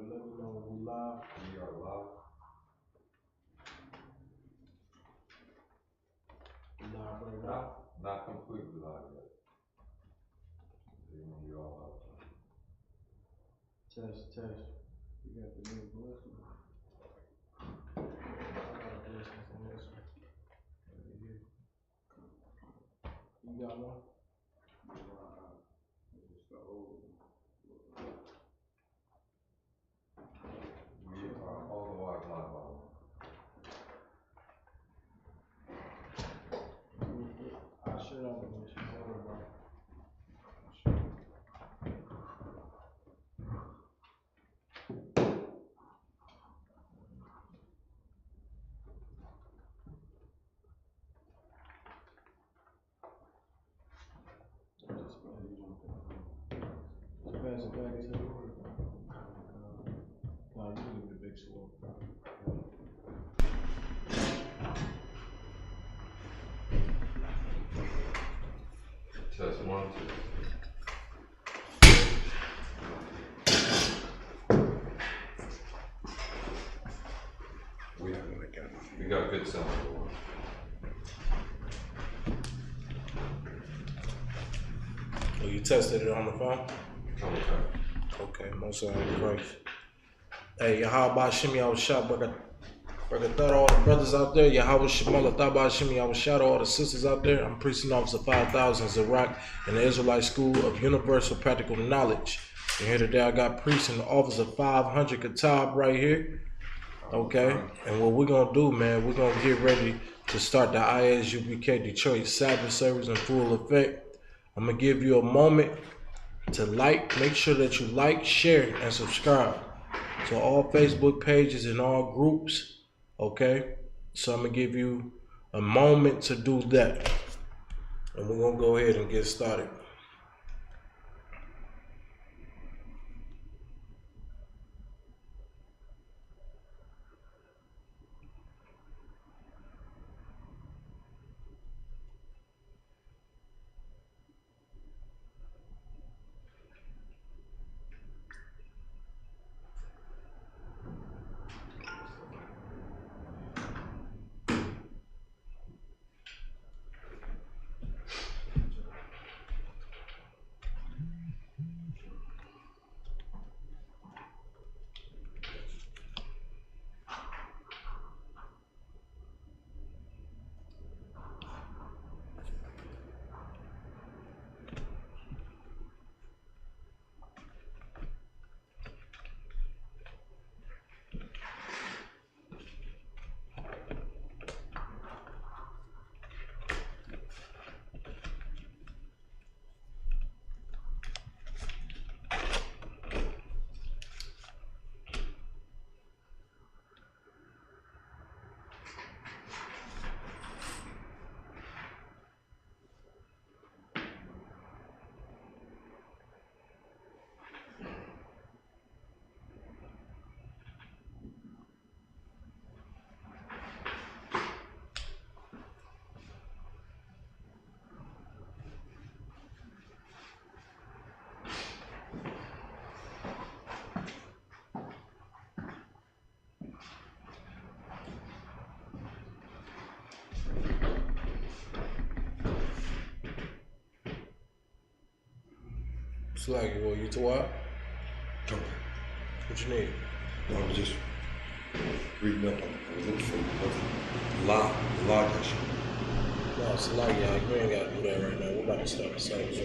let me know when we live. We are live. We live right now. Not completely live yet. You all up. Test. We got the new blessing. I got a blessing from this one. Right here. You got one? It's the old one. We are all the way live on. I should have been with you. Pass it back to the no, you need the big sword. Test 1, 2. We got good sound. Oh, you tested it on the phone? Okay. Most of the grace. Hey, Yahawah Bahasham Yahawashi, brother, all the brothers out there. Yahawah Shamar, Bahasham Yahawashi, all the sisters out there. I'm Preaching Officer 5000 Zarak in the Israelite School of Universal Practical Knowledge. And here today I got Preaching Officer 500 Katab right here. Okay, and what we're going to do, man, we're going to get ready to start the I.S.U.P.K Detroit Sabbath service in full effect. I'm going to give you a moment to make sure that you like, share, and subscribe to all Facebook pages and all groups, okay? So I'm going to give you a moment to do that. And we're going to go ahead and get started. It's like, well, you to what? Okay. What you need? I was just reading up on it. I was looking for the law that shit. No, it's like, y'all, you ain't got to do that right now. We're about to start the service.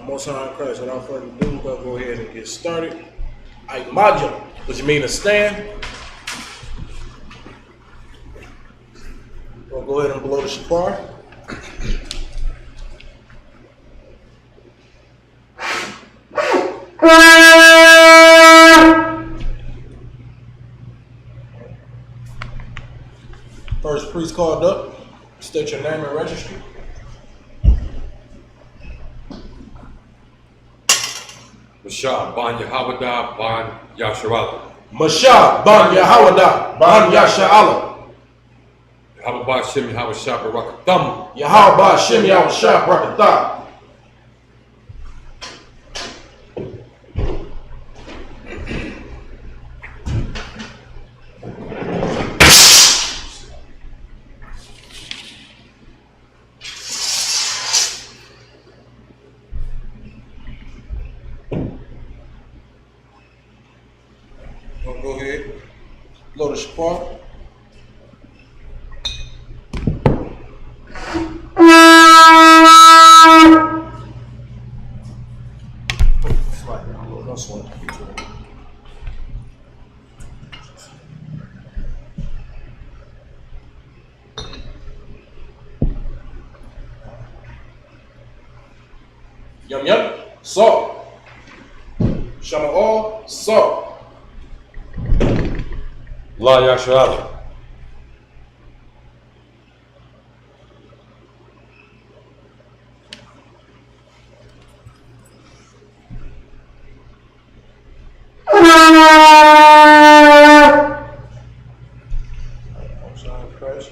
Most High in Christ, without further ado, we're going to go ahead and get started. Maja, which means to stand. We'll go ahead and blow the shofar. First priest called up, state your name and registry. Mashah ban Yahawah ban Yasharala. Mashah ban Yahawah ban Yasharala. Yahawah Bahasham Yahawashi barak ahtham. Yahawah Bahasham Yahawashi barak ahtham. Go ahead. Blow the spark. No sweat. Yum yum. Salt. Shamar oil. Salt. La Yasharala.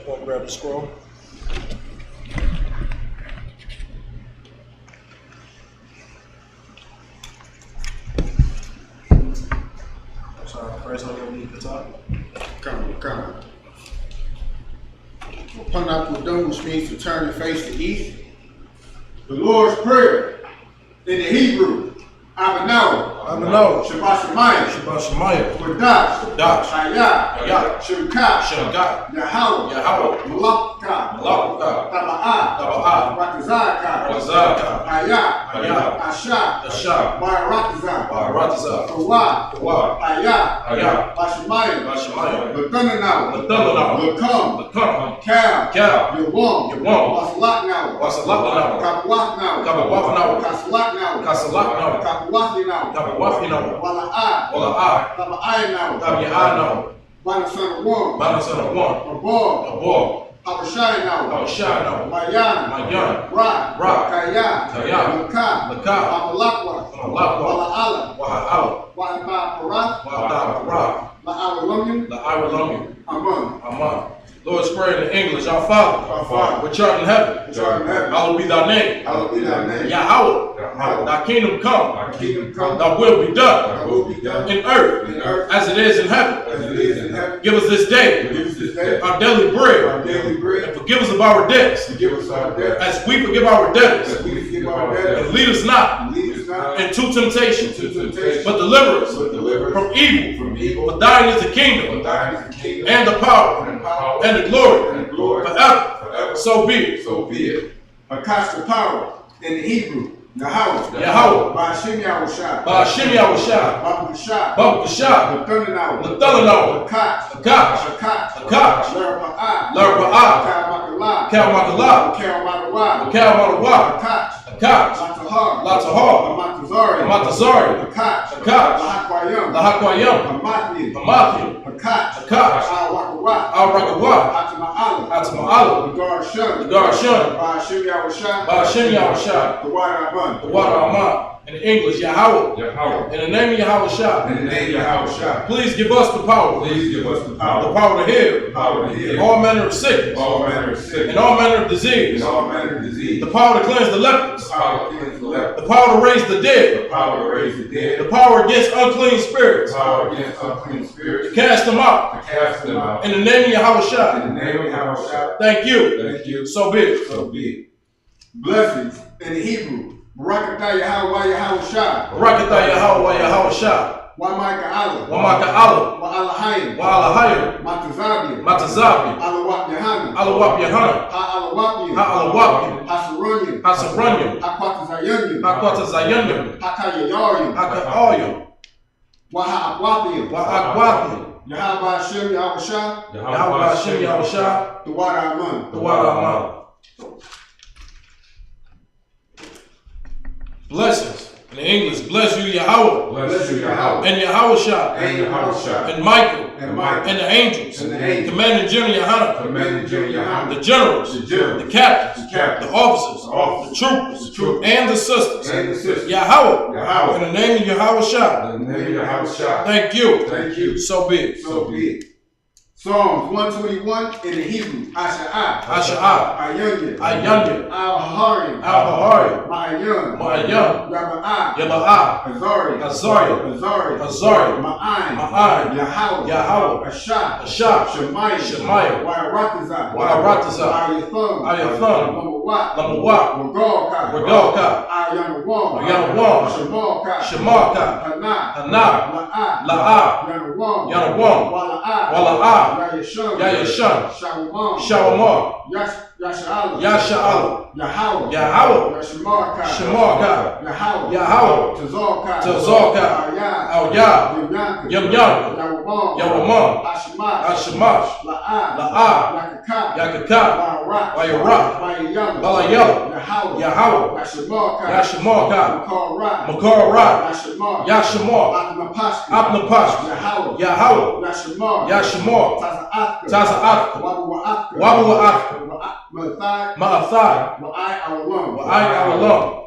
Go and grab the scroll. First, I'm going to need the top. Come. Panakudum, which means to turn and face the east. The Lord's Prayer in the Hebrew, Abanaw, Shabbat Shemayah. Kodash, Hayah, Shemka, Yahawah, Malaka, Taba'ah, Watazaka, Hayah, Asha, Barak, Kawah, Hayah, Bashemayah, Lathananaw, Lakam, Kal, Yawam, Wasalaknaw, Kabawaknaw, Kasalaknaw, Kapawathinaw, Wala'ah, Taba'aynaw, Banasana one, Abor, Habashaynaw, Mayan, Ra, Kaya, Laka, Amalakwa, Wala'ala, Wa'adabarath, La'awalumim, Aman. Lord's Prayer in English. Our Father, which art in heaven, hallowed be thy name. Yahawah, thy kingdom come, thy will be done in earth as it is in heaven. Give us this day our daily bread, and forgive us of our debts as we forgive our debtors. And lead us not into temptation, but deliver us from evil. For thine is the kingdom, and the power, and the glory, forever. So be it. Akashta power in the Hebrew, Yahawah, Bahasham Yahawashi, Babu Kashab, Lathananaw, Akash, Larapa'ah, Kalmakala, Akash, Latahar, Amatazari, Akash, Lahakwayam, Hamathim, Akash, Al-Rakawah, Atama'ala, Garshun, Bahasham Yahawashi, the water the water Aman. In English, Yahawah. In the name of Yahawashi. Please give us the power. The power to heal. All manner of sickness. And all manner of disease. The power to cleanse the lepers. The power to raise the dead. The power against unclean spirits. To cast them out. In the name of Yahawashi. Thank you. So be it. Blessings in the Hebrew. Barak Yahawah Yahawashi. Wa'Maka Wa'alahayim. Matazabi. Alawap Yahanna. Ha'alawapim. Hasaranyim. Hakwatazayanyim. Haka'ayim. Wa'akwapim. Yahawah Bahasham Yahawashi. The water Aman. Blessings. In English, bless you, Yahawah. And Yahawashi. And Michael. And the angels. Commanding General Yahanna. The generals. The captains. the officers, the troopers, and the sisters. Yahawah. In the name of Yahawashi. In the name of Yahawashi. Thank you. Thank you. So be it. So be it. Psalms 121 in the Hebrew. Asha'ah. Ayanya. Ayanya. Al-Harim. Ma'ayan. Yaba'ah. Azariah. Ma'ayin. Yahawah. Ashah. Shemaiah. Wa'aratazah. Ayatham. Lamawat. Regalka. Ayanawam. Shamarka. Hana. La'ah. Yanawam. Wala'ah. Yayashun. Shalomar. Yasha'ala. Yahawah. Shamarka. Yahawah. Tazarka. Al-Yah. Yam. Yawamam. Ashamash. La'ah. Yakaka. Barak. Balayel. Yahawah. Yashamarka. Makarat. Yashamar. Apnapash. Yahawah. Yashamar. Taza'atka. Wabu'atka. Ma'athai.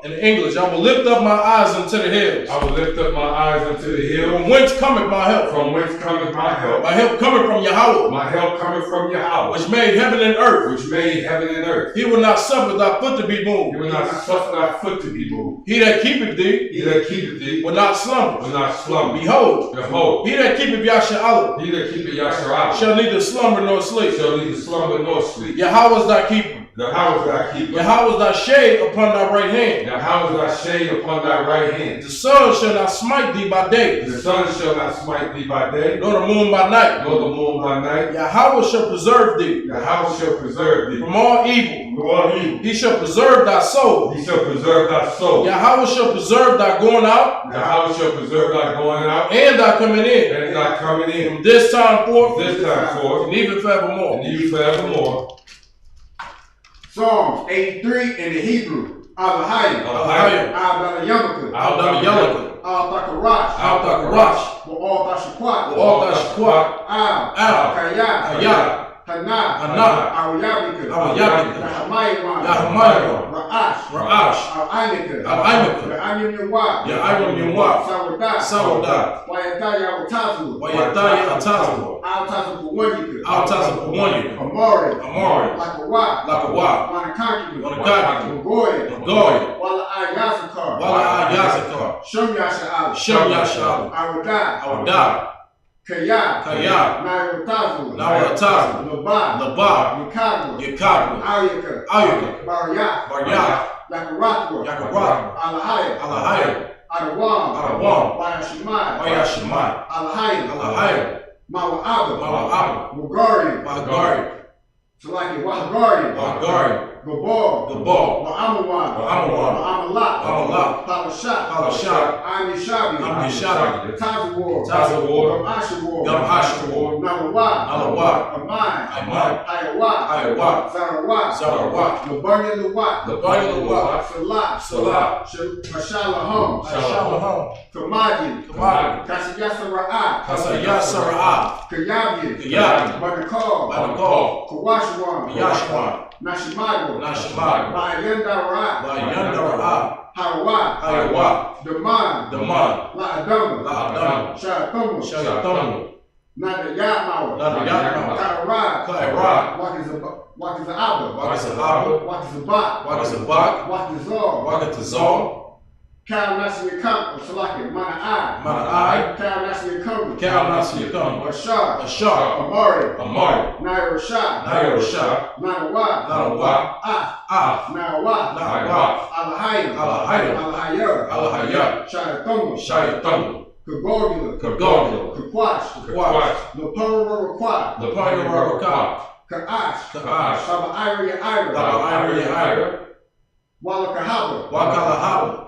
In English, I will lift up my eyes unto the hills. I will lift up my eyes unto the hills. From whence cometh my help? From whence cometh my help? My help cometh from Yahawah. My help cometh from Yahawah, Which made heaven and earth. which made heaven and earth. He will not suffer thy foot to be He moved. will not suffer thy foot to be moved. He that keepeth thee He that keepeth thee will not slumber. will not slumber. Behold, Behold, he that keepeth Yasha'ala he that keepeth Yasharah shall neither slumber nor sleep. shall neither slumber nor sleep. Yahawah is thy keeper. Yahawah is thy keeper. Yahawah is thy shade upon thy right hand. Yahawah is thy shade upon thy right hand. The sun shall not smite thee by day, The sun shall not smite thee by day, nor the moon by night. nor the moon by night. Yahawah shall preserve thee Yahawah shall preserve thee from all evil. from all evil. He shall preserve thy soul. He shall preserve thy soul. Yahawah shall preserve thy going out Yahawah shall preserve thy going out and thy coming in and thy coming in from this time forth this time forth and even forevermore. and even forevermore. Psalms 83 in the Hebrew. Al-Hayim. Al-Hayim. Al-Balayamaka. Al-Damiyalaka. Al-Bakarash. Al-Takarash. Wa'al-Tashakwat. Al-Tashquat. Al. Kayat. Ayah. Hana. Hana. Al-Yabika. Al-Yabika. Yahamaywan. Yahamaywan. Ra'ash. Ra'ash. Al-Ainika. Al-Ainika. Ya'anyamyawa. Ya'anyamyawa. Sawadat. Sawadat. Wa'yataya Watazu. Wayataya Atazu. Al-Tazapuwanika. Al-Tazapuwanika. Amari. Lakawa. Wanakaki. Wanakaki. Goya. Goya. Wala Ayazakar. Wala Yazakar. Shem Yasha'ala. Shem Yasha'ala. Awada. Awada. Kayat. Nayotazu. Nayotazu. Labad. Labad. Yakabu. Yakabu. Ayaka. Ayaka. Baryak. Baryak. Yakaratwa. Yakaratwa. Alahaya. Alahaya. Adawam. Adawam. Bayashimai. Bayashimai. Alahaya. Alahaya. Mawa'aba. Mawa'aba. Wagari. Wagari. Salaki. Wahagari. Wagari. Gabor. Gabor. Wa'amawan. Wa'amawan. Wa'amalat. Wa'amalat. Palashah. Palashah. Amishabi. Amishabi. Tazawar. Tazawar. Gamashawar. Gamashawar. Nawawat. Nawawat. Amai. Amai. Hayawat. Hayawat. Zarawat. Zarawat. Labanya Luwat. Labanya Luwat. Salat. Salat. Mashalahom. Shalom. Kamadi. Kamadi. Kasiyasa Ra'at. Kasayasa Ra'ah. Kayabi. Kayabi. Banakal. Banakal. Kawashwan. Yashwan. Nashimago. Nashimago. Bayanda Ra'at. Bayanda Ra'ah. Hayawat. Hayawat. Daman. Daman. La'adama. La'adama. Sha'atama. Shayatamu. Nada Yatmawa. Nada Yatmawa. Kairad. Kairad. Wakizababa. Wakizababa. Wakizabat. Wakizabak. Wakizor. Wakatazor. Kal Nasi Yakam. Salaki. Mana'ai. Mana'ai. Kal Nasi Yakam. Kal Nasi Yakam. Rashad. Ashar. Amari. Amari. Nair Rashad. Nair Rashad. Nanawa. Nanawa. Ah. Nawa. Nawa. Alahayim. Alahayim. Alahayar. Alahayat. Shayatama. Shayatamu. Kagorgula. Kagorgula. Kakwash. Kakwash. Lapara Rakwat. The Pioneer Rakat. Ka'ash. Ka'ash. Saba Ira Ira. Daba Ira Ira. Wala Kahaba. Wakalahaba.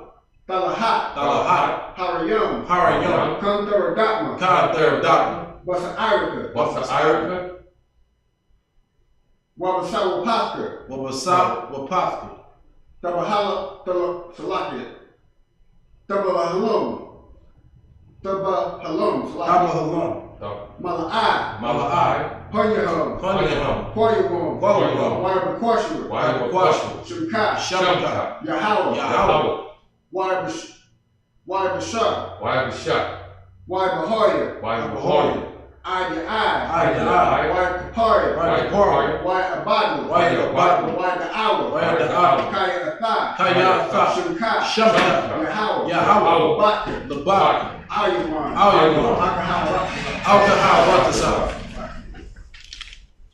Talahat. Talahat. Harayam. Harayam. Kantara Datma. Kanther Dotman. Wasa Irika. What's the Irica? Wabasawa Paska. Wabasa Wapaka. Tabahala Salaki. Tabahalum. Tabahalum. Abba Salaki. Halom. Mala'ai. Mala'ai. Panyaham, Panyaham, Quayawam, Quayawam, Wayabakwashua, Wayabakwashua, Shamka, Shamka, Yahawah, Yahawah, Wayabashah, Wayabahoya, Wayabahoya, Aya, Wayakapari, Wayabadu, Wayada'awa, Kaya Kaya, Shamka, Yahawah, the barak, Ayawan, Alkaha,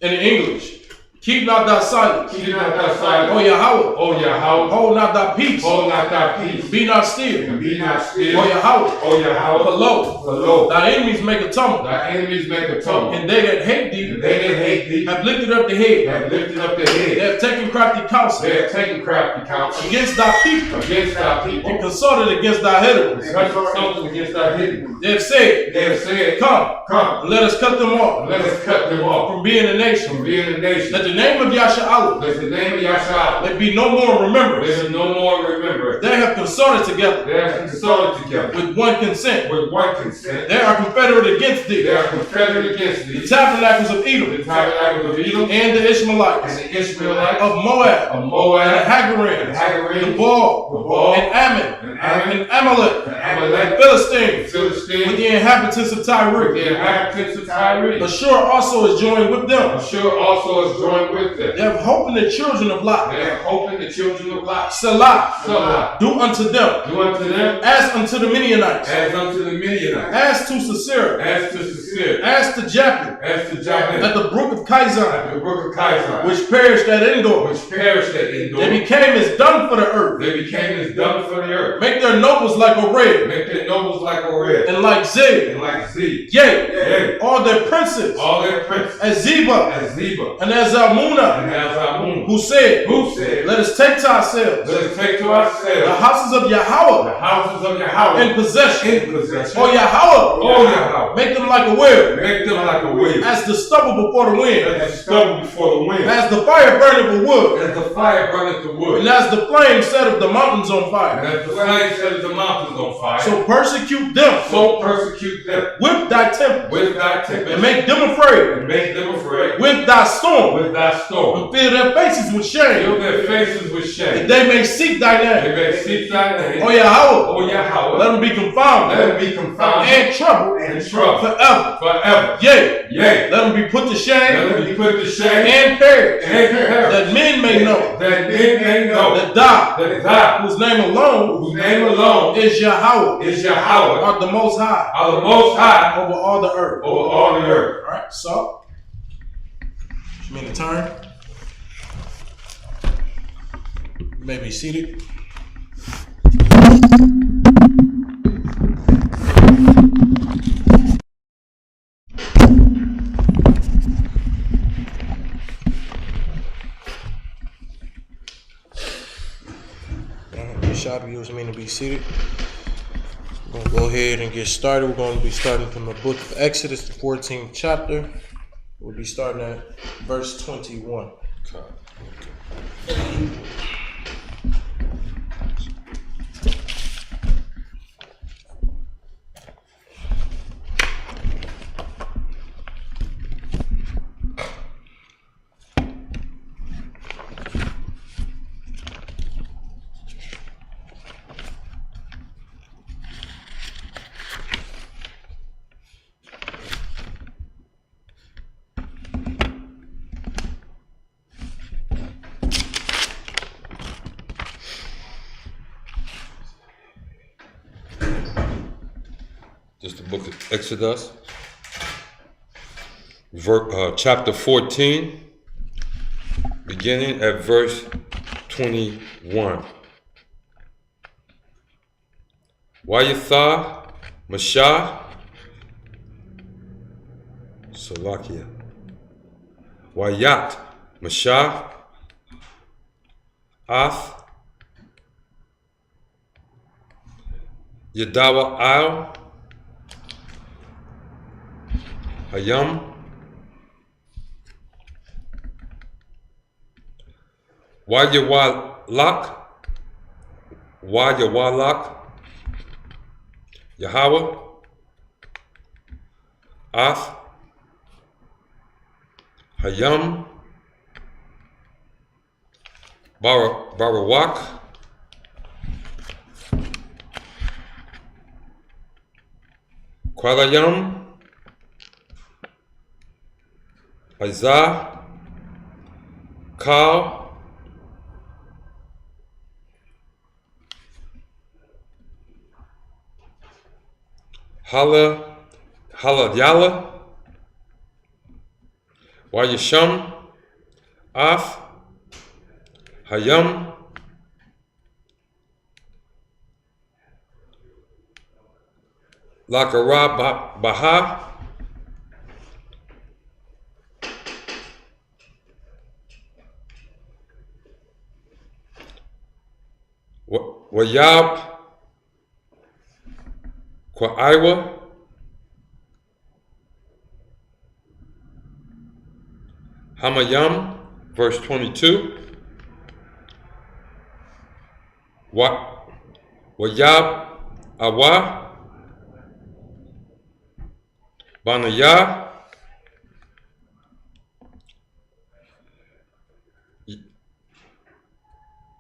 in English, keep not thy silence. keep not thy silence, O Yahawah, O Yahawah, hold not thy peace. hold not thy peace, Be not still. and be not O still, Yahawah, O Yahawah, for lo, for lo, thy enemies make a tumult, thy enemies make a tumult, and they that hate thee and they that hate thee have lifted up the head. have lifted up the They head. have taken crafty counsel They have taken crafty counsel against thy people, against thy and people, consulted against thy enemies. consulted against thy hidden. They have said, They have said, come, come, and let us cut them off let us cut them off from being a nation. from being a nation. Let the name of Yasha'Allah Let the name of Yahshua, let be no more remembered. let them no more remember. They have consulted together They have consulted together with one consent. with one consent. They are confederate against They thee, are confederate against the thee, tabernacles of the Edom, tabernacle of Edom, and the and Ishmaelites, the Israelites, of Moab, of and Moab, Hagarim, and Hagarim, the Baal, the Baal, and Ammon, and Ammon, and Amalek, and and Amalek, Philistines, with Philistine, the inhabitants of Tyre. the inhabitants of Tyre. Ashur also is joined with them. Ashur also is joined with them. They have hope in the children of Lot. They have hope in the children of Lot. Salah, Salah, do unto them do unto them as unto the Midianites, as unto the Midianites, as to Sisera, as to Sisera, as to Japheth, as to Japheth, at the brook of Kizon, at the brook of Kizon, which perished at Endor. which perished at Endor. They became as dung for the earth. They became as dung for the earth. Make their nobles like a red, Make their nobles like a red, and like Zeb. and like Z. Yea, Yea, all their princes, all their princes, as Zeba, as Zeba, and as Almunah, and as Amun, who said, who said, let us take to ourselves let us take to the ourselves houses of the Yahawah houses of Yahweh in possession. in possession. O Yahawah, O Yahweh, make them like a wheel, make them like a wheel, as the stubble before the wind, as the stubble before the wind, as the fire burneth the wood, as the fire burneth the wood, and as the flame setteth the mountains on and fire. as the flame sets the mountains on fire. So persecute them So persecute them with thy temper, with thy tempest, and make them afraid and make them afraid with thy storm, with thy storm. and fill their faces with Fill shame, their faces with that shame. they may seek thy They name. may seek thy name. O Yahawah, O Yahweh, let them be confounded let them be confounded and troubled and troubled forever. forever. Yea, Yea, let them be put to let shame them be put to shame and perish, and perish, that men may know that men may know that thou, that thou, whose name alone whose name alone is Yahawah, is Yahweh, art the most high are the most high over all the earth. over all the earth. Alright, so you mean to turn? You may be seated. Shop viewers mean to be seated. We're going to go ahead and get started. We're going to be starting from the book of Exodus, the 14th chapter. We'll be starting at verse 21. This is the book of Exodus, chapter 14, beginning at verse 21. Wayatha Mashah Salakia. Wayat Mashah Ath Yadawa Al Hayam Wayawalak Yahawah Ath Hayam, Barawak, Kwalayam, Isaiah, Kal, Haladyala, Wayasham, Af, Hayam, Lakara Baha, Wayab, Kwaiwa, Hamayam, verse 22. Wayab Awa, Banaya,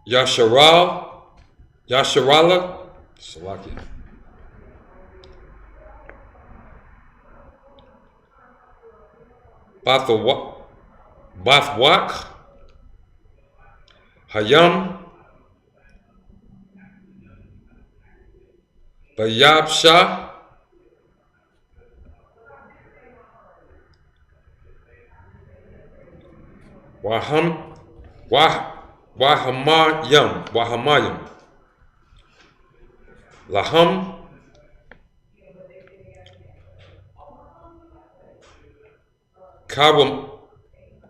Yasharala, Salakia, Bathwak, Hayam, Bayabsha, Wahamayam, Laham,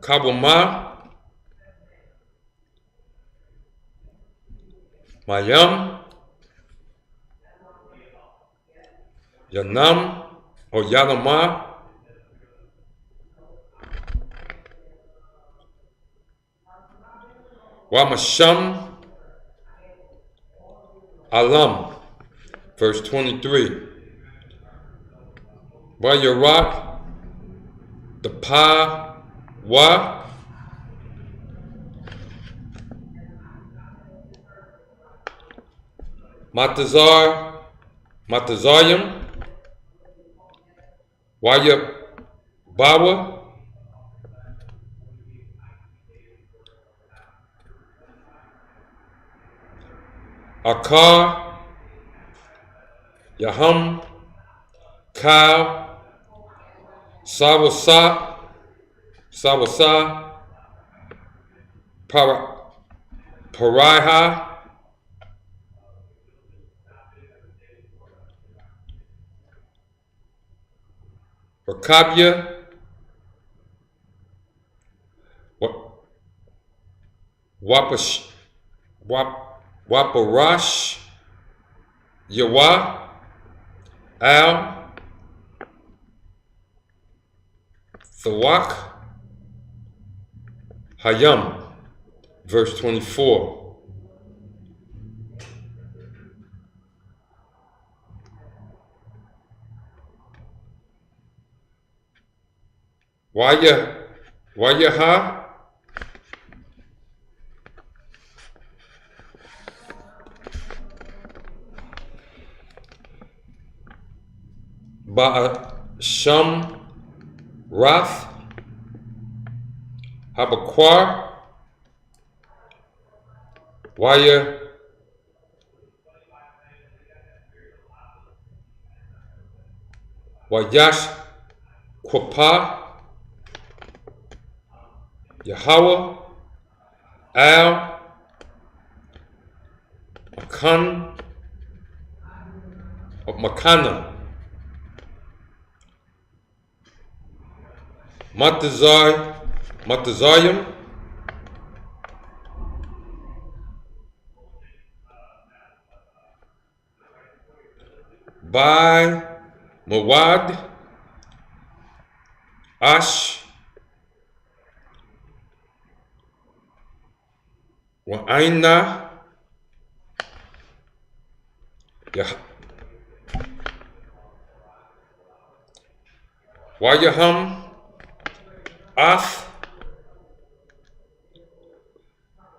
Kabuma, Mayam, Yanam, or Yanama, Wamasham, Alam, verse 23. Wayarak, the Pa, Wa, Matazayim, Wayabawa, Akar, Yaham, Kal, Sawasa, Pariha, Rakabia, Waparash, Yawa, Al, Thawak, Hayam, verse 24. Wayaha, Ba'asham, Rath, Habaquar, Wayash, Kwapa, Yahawah, Al, Makana, Matazayim, Bai, Mawad, Ash, Wa'aina, Wayaham, Ath,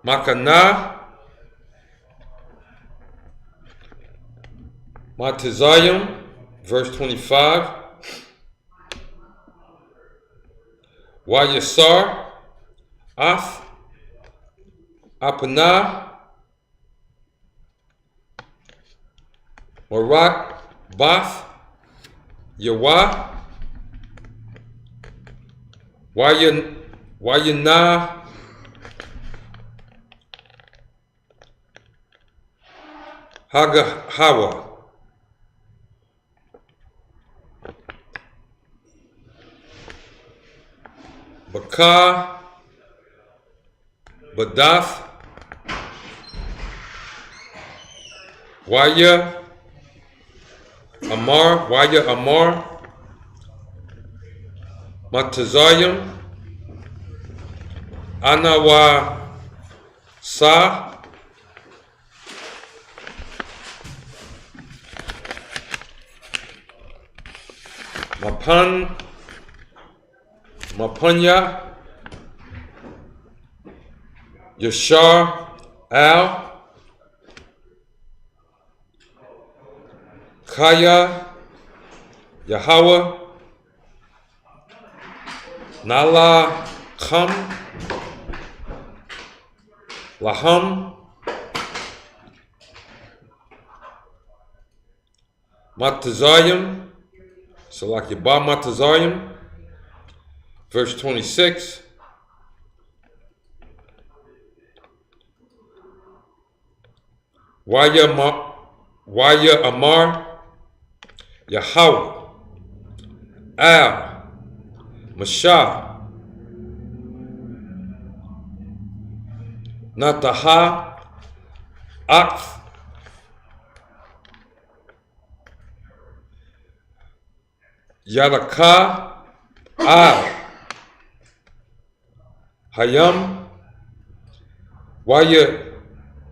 Makana, Matizayim, verse 25. Wayasar, Ath, Apana, Barak, Bath, Yawah, Wayana, Hagahawa, Bakar, Badath, Waya, Amar, Matazayim, Anawa, Sa, Mapunya, Yashar, Al, Kaya, Yahawah, Nala, Kham, Laham, Matazayim, Salaki Ba Matazayim, verse 26. Waya Amar, Yahawah, Al, Mashah, Nataha, Akth, Yadaka, Al, Hayam, Waya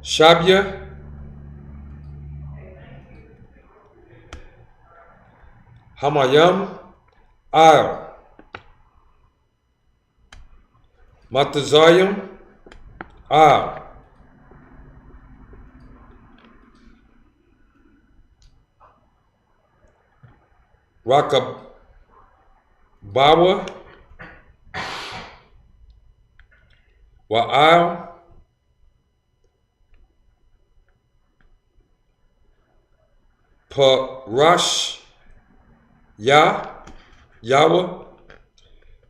Shabya, Hamayam, Al, Matazayim, Al, Rakabawa, Wa'al, Parash, Yahweh,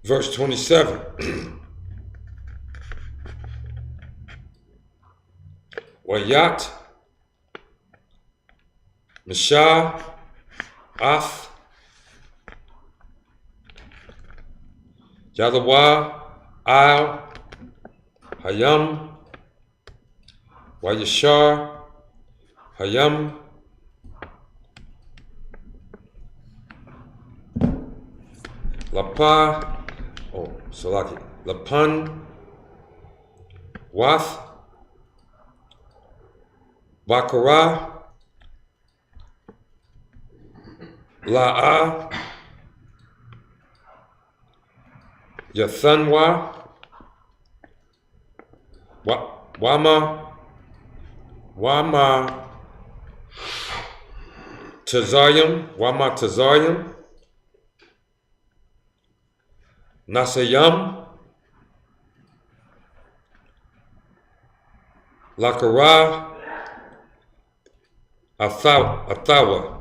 verse 27. Wayat, Mashah, Ath, Yadawah, Al, Hayam, Wayashar, Hayam, Lapa, Salaki, Lapan, Wath, Bakara, La'a, Yathanwa, Wama Tazayim, Nasayam, Lakara, Athawa,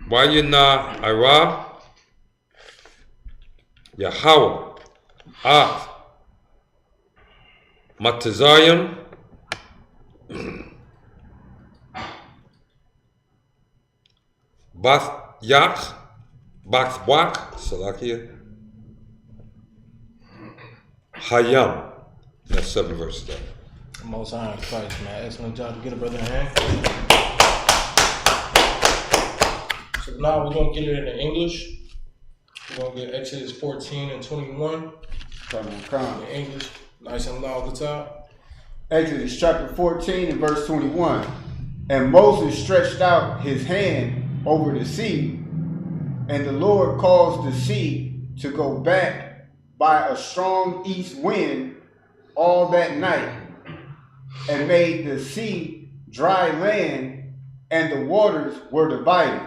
Wayana Ira, Yahawah, Ath, Matazayim, Bathyak, Salakia, Hayam. That's 7 verses there. Most High in Christ, man. Excellent job to get it, brother. Hand. So now we're going to get it in English. We're going to get Exodus 14 and 21 in English. Nice and loud at the top. Exodus chapter 14 and verse 21. And Moses stretched out his hand over the sea, and the Lord caused the sea to go back by a strong east wind all that night, and made the sea dry land, and the waters were divided.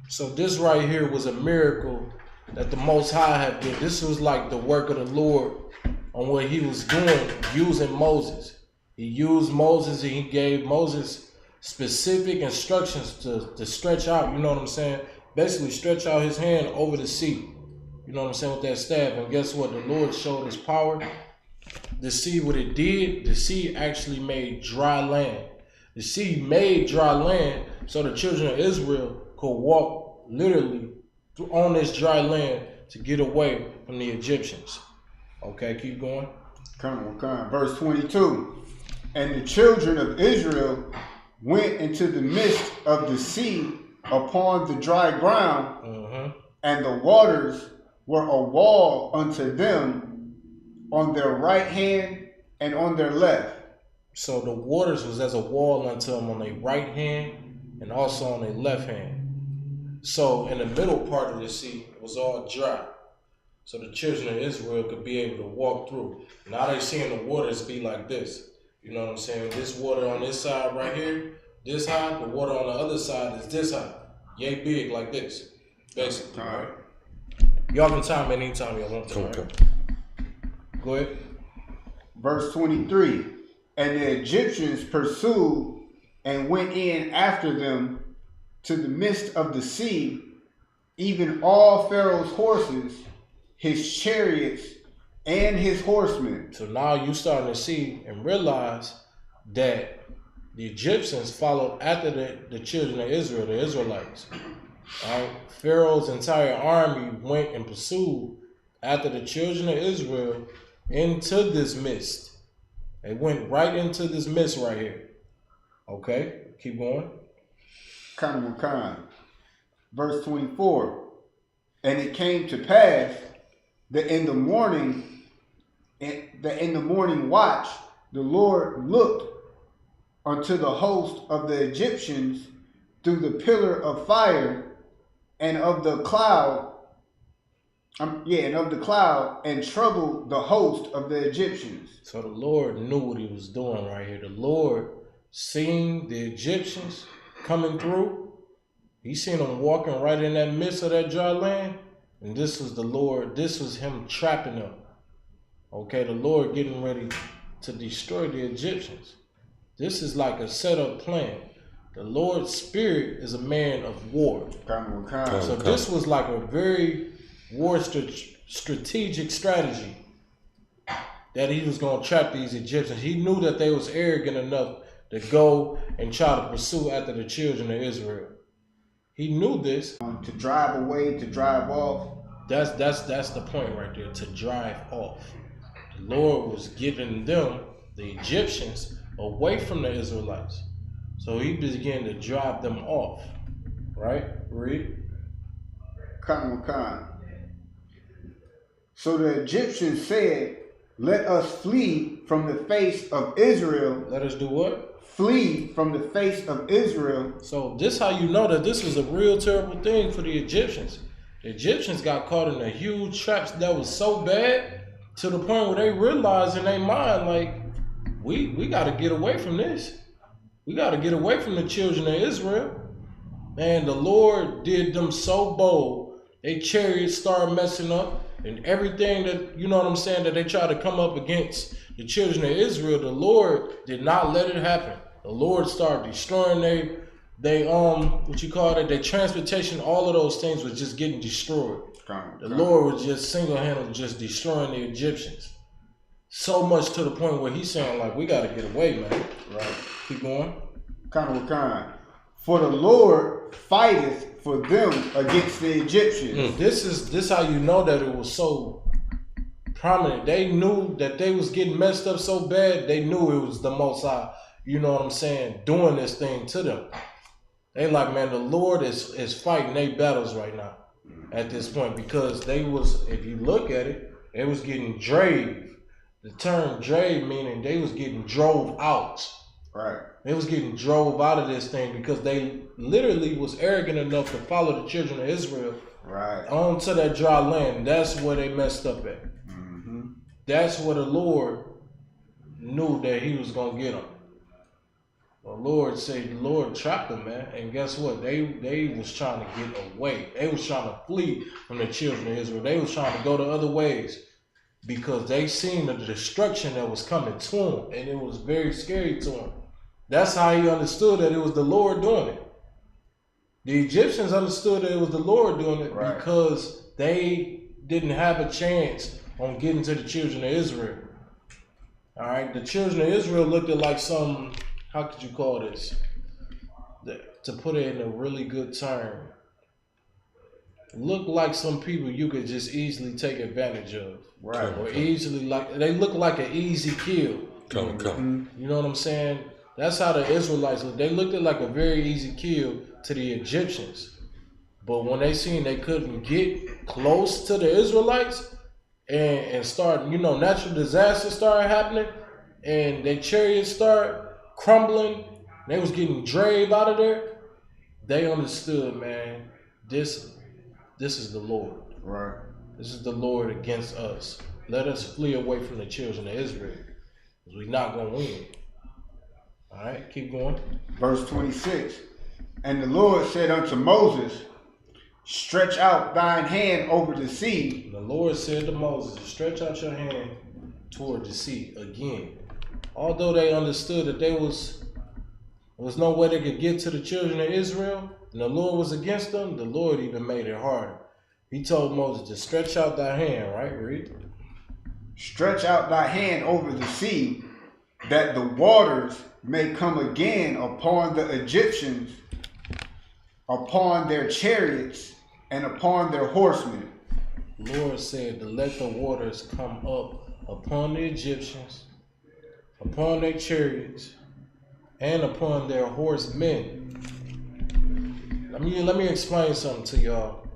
So this right here was a miracle that the Most High had did. This was like the work of the Lord on what he was doing using Moses. He used Moses and he gave Moses specific instructions to stretch out, you know what I'm saying? Basically stretch out his hand over the sea. You know what I'm saying, with that staff. And guess what? The Lord showed his power. The sea, what it did, the sea actually made dry land. The sea made dry land so the children of Israel could walk literally on this dry land to get away from the Egyptians. Okay, keep going. Verse 22. And the children of Israel went into the midst of the sea upon the dry ground, and the waters were a wall unto them on their right hand and on their left. So the waters was as a wall unto them on their right hand and also on their left hand. So in the middle part of the sea, it was all dry. So the children of Israel could be able to walk through. Now they seeing the waters be like this. You know what I'm saying? This water on this side right here, this high. The water on the other side is this high. Yay big like this, basically, right? Y'all can time anytime y'all want to, right? Go ahead. Verse 23. And the Egyptians pursued and went in after them to the midst of the sea, even all Pharaoh's horses, his chariots, and his horsemen. So now you starting to see and realize that the Egyptians followed after the children of Israel, the Israelites. All right? Pharaoh's entire army went and pursued after the children of Israel into this mist. They went right into this mist right here. Okay, keep going. Verse 24. And it came to pass that in the morning watch, the Lord looked unto the host of the Egyptians through the pillar of fire and of the cloud, and troubled the host of the Egyptians. So the Lord knew what he was doing right here. The Lord seen the Egyptians coming through. He seen them walking right in that midst of that dry land. And this was the Lord, this was him trapping them. Okay, the Lord getting ready to destroy the Egyptians. This is like a set-up plan. The Lord's spirit is a man of war. So this was like a very strategic strategy that he was going to trap these Egyptians. He knew that they was arrogant enough to go and try to pursue after the children of Israel. He knew this. To drive away, to drive off. That's the point right there, to drive off. The Lord was giving them, the Egyptians, away from the Israelites. So he began to drive them off. Right? Read. So the Egyptians said, let us flee from the face of Israel. Let us do what? Flee from the face of Israel. So this how you know that this was a real terrible thing for the Egyptians. The Egyptians got caught in a huge traps that was so bad to the point where they realized in their mind, like, we got to get away from this. We got to get away from the children of Israel. And the Lord did them so bold. Their chariots started messing up. And everything that, you know what I'm saying, that they tried to come up against the children of Israel, the Lord did not let it happen. The Lord started destroying their transportation. All of those things was just getting destroyed. The Lord was just single-handedly just destroying the Egyptians. So much to the point where he's saying, like, we got to get away, man. Right. Keep going. For the Lord fighteth for them against the Egyptians. This how you know that it was so prominent. They knew that they was getting messed up so bad. They knew it was the Most High, you know what I'm saying, doing this thing to them. They like, man, the Lord is fighting their battles right now at this point, because they was, if you look at it, they was getting drave. The term drave meaning they was getting drove out. Right. They was getting drove out of this thing because they literally was arrogant enough to follow the children of Israel onto that dry land. That's where they messed up at. that's where the Lord knew that he was gonna get them. The Lord trapped them, man. And guess what? They was trying to get away. They was trying to flee from the children of Israel. They was trying to go the other ways because they seen the destruction that was coming to them, and it was very scary to them. That's how he understood that it was the Lord doing it. The Egyptians understood that it was the Lord doing it because they didn't have a chance on getting to the children of Israel. All right, the children of Israel looked at like some, how could you call this? To put it in a really good term, look like some people you could just easily take advantage of. Right. Or easily, like, they look like an easy kill. Come. You know what I'm saying? That's how the Israelites looked. They looked at like a very easy kill to the Egyptians. But when they seen they couldn't get close to the Israelites and start, natural disasters started happening and their chariots start crumbling, they was getting dragged out of there, they understood, man, this is the Lord. Right. This is the Lord against us. Let us flee away from the children of Israel, because we're not going to win. All right, keep going. Verse 26. And the Lord said unto Moses, stretch out thine hand over the sea. And the Lord said to Moses, stretch out your hand toward the sea again. Although they understood that there was no way they could get to the children of Israel, and the Lord was against them, the Lord even made it harder. He told Moses to stretch out thy hand, right? Read. Stretch out thy hand over the sea, that the waters may come again upon the Egyptians, upon their chariots, and upon their horsemen. The Lord said to let the waters come up upon the Egyptians, upon their chariots, and upon their horsemen. Let me explain something to y'all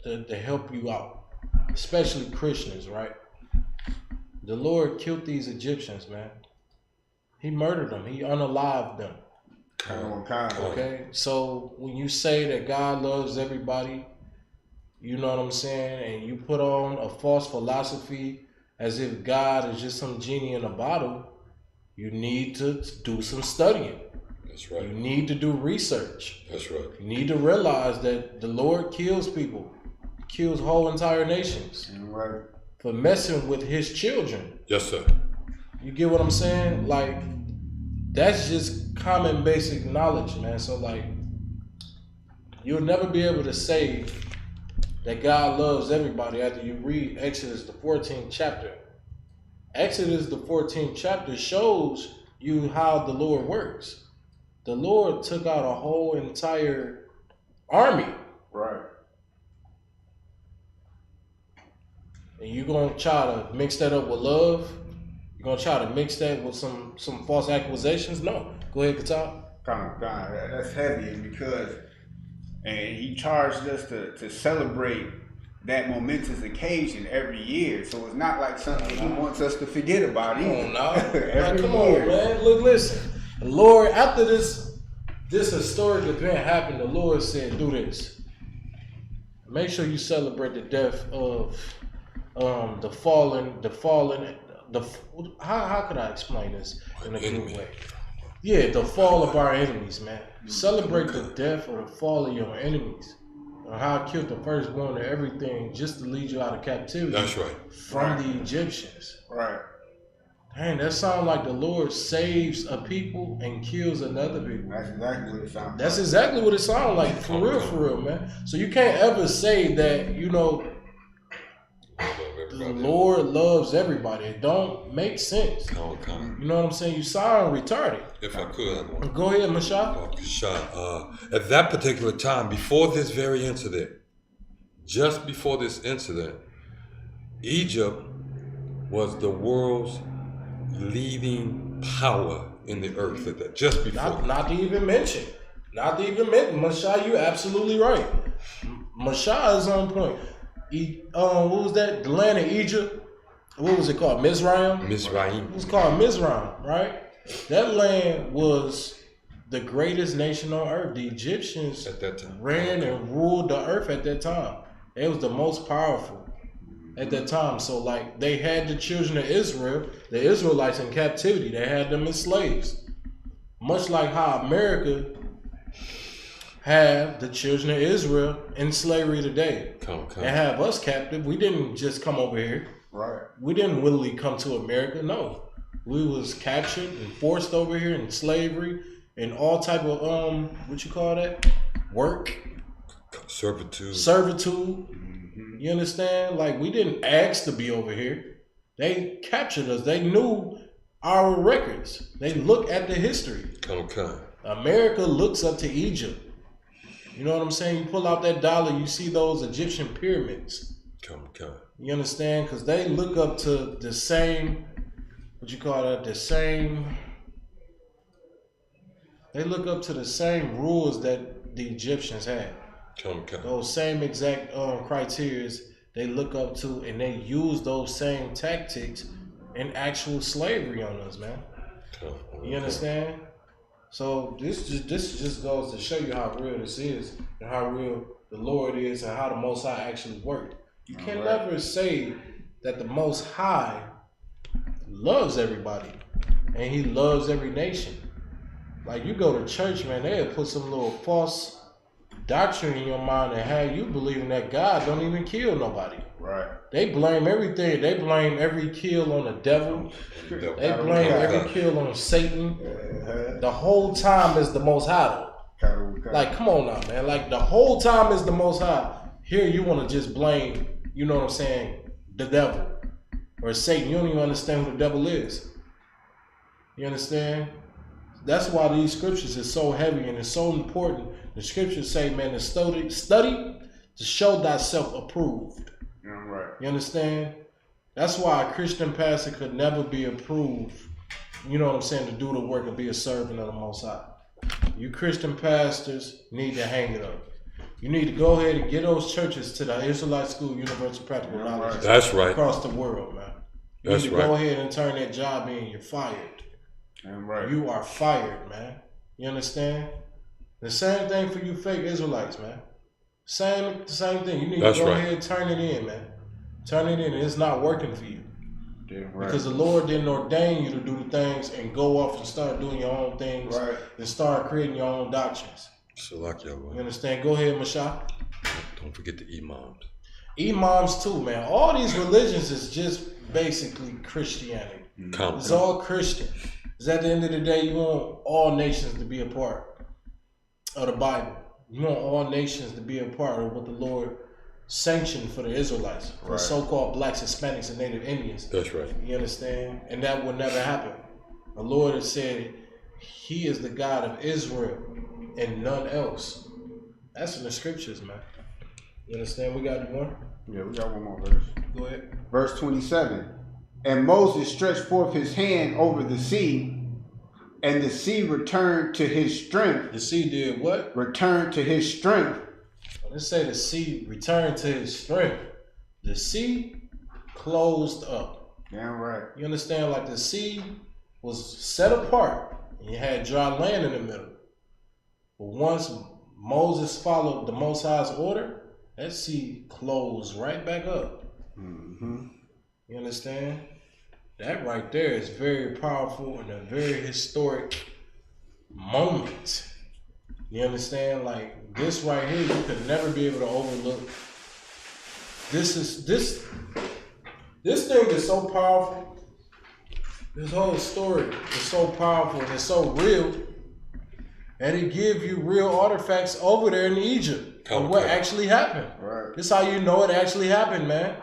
to help you out, especially Christians, right? The Lord killed these Egyptians, man. He murdered them. He unalived them. Okay? So when you say that God loves everybody, you know what I'm saying, and you put on a false philosophy as if God is just some genie in a bottle, you need to do some studying. That's right. You need to do research. That's right. You need to realize that the Lord kills people, kills whole entire nations for messing with his children. Yes, sir. You get what I'm saying? Like, that's just common basic knowledge, man. So, like, you'll never be able to say that God loves everybody after you read Exodus, the 14th chapter. Exodus, the 14th chapter, shows you how the Lord works. The Lord took out a whole entire army. Right. And you're going to try to mix that up with love? You're going to try to mix that with some false accusations? No. Go ahead, Katal. That's heavy because, and he charged us to celebrate that momentous occasion every year. So it's not like something he wants us to forget about either. Come on, man. Look, listen. The Lord, after this historic event happened, the Lord said, do this. Make sure you celebrate the death of the fallen, how could I explain this in a good way? Yeah, the fall of our enemies, man. Celebrate the death or the fall of your enemies. Or how I killed the firstborn of everything just to lead you out of captivity. That's right. From the Egyptians. Right. Dang, that sounds like the Lord saves a people and kills another people. That's exactly what it sounds like. That's exactly what it sounds like, for real, man. So you can't ever say that, the Lord loves everybody. It don't make sense. You know what I'm saying? You sound retarded. If I could. Go ahead, Mashah. At that particular time, before this very incident, just before this incident, Egypt was the world's leading power in the earth at that, just before. Not to even mention. Mashah, you're absolutely right. Mashah is on point. What was that? The land of Egypt? What was it called? Mizraim? It was called Mizraim, right? That land was the greatest nation on earth. The Egyptians at that time ran and ruled the earth at that time. It was the most powerful. at that time. So like they had the children of Israel, the Israelites in captivity. They had them as slaves. Much like how America have the children of Israel in slavery today. They have us captive. We didn't just come over here. Right. We didn't willingly come to America. No. We was captured and forced over here in slavery and all type of what you call that? Work. Servitude. You understand? Like we didn't ask to be over here. They captured us. They knew our records. They look at the history. America looks up to Egypt. You know what I'm saying? You pull out that dollar, you see those Egyptian pyramids. You understand? Because they look up to the same, they look up to the same rules that the Egyptians had. Those same exact criteria they look up to, and they use those same tactics in actual slavery on us, man. You understand? So this just goes to show you how real this is, and how real the Lord is, and how the Most High actually worked. You can never say that the Most High loves everybody, and He loves every nation. Like you go to church, man, they'll put some little false doctrine in your mind and have you believing that God don't even kill nobody. Right. They blame everything. They blame every kill on the devil. They blame every kill on Satan. The whole time is the Most High. Like, come on now, man. Like, the whole time is the Most High. Here you want to just blame, you know what I'm saying, the devil or Satan. You don't even understand who the devil is. You understand? That's why these scriptures are so heavy and it's so important. The scriptures say, man, to study to show thyself approved. Right. You understand? That's why a Christian pastor could never be approved, you know what I'm saying, to do the work and be a servant of the Most High. You Christian pastors need to hang it up. You need to go ahead and get those churches to the Israelite School Universal Practical Knowledge. That's right. Across the world, man. You need to go ahead and turn that job in. You're fired. Right. You are fired, man. You understand? The same thing for you fake Israelites, man. Same thing. You need to go ahead and turn it in, man. Turn it in. It's not working for you. Because the Lord didn't ordain you to do the things and go off and start doing your own things and start creating your own doctrines. You understand? Go ahead, Masha. Don't forget the imams. Imams too, man. All these religions is just basically Christianity. It's all Christian. Because at the end of the day, you want all nations to be a part of the Bible. You want all nations to be a part of what the Lord sanctioned for the Israelites, for so-called blacks, Hispanics, and Native Indians. That's right. You understand? And that will never happen. The Lord has said He is the God of Israel and none else. That's in the scriptures, man. You understand? We got one? Yeah, we got one more verse. Go ahead. Verse 27. And Moses stretched forth his hand over the sea, and the sea returned to his strength. The sea did what? Returned to his strength. Let's say the sea returned to his strength. The sea closed up. Damn right. You understand? Like the sea was set apart, and you had dry land in the middle. But once Moses followed the Most High's order, that sea closed right back up. You understand? That right there is very powerful and a very historic moment. You understand? Like this right here, you could never be able to overlook. This thing is so powerful. This whole story is so powerful and it's so real. And it gives you real artifacts over there in Egypt of what actually happened. Right. This is how you know it actually happened, man.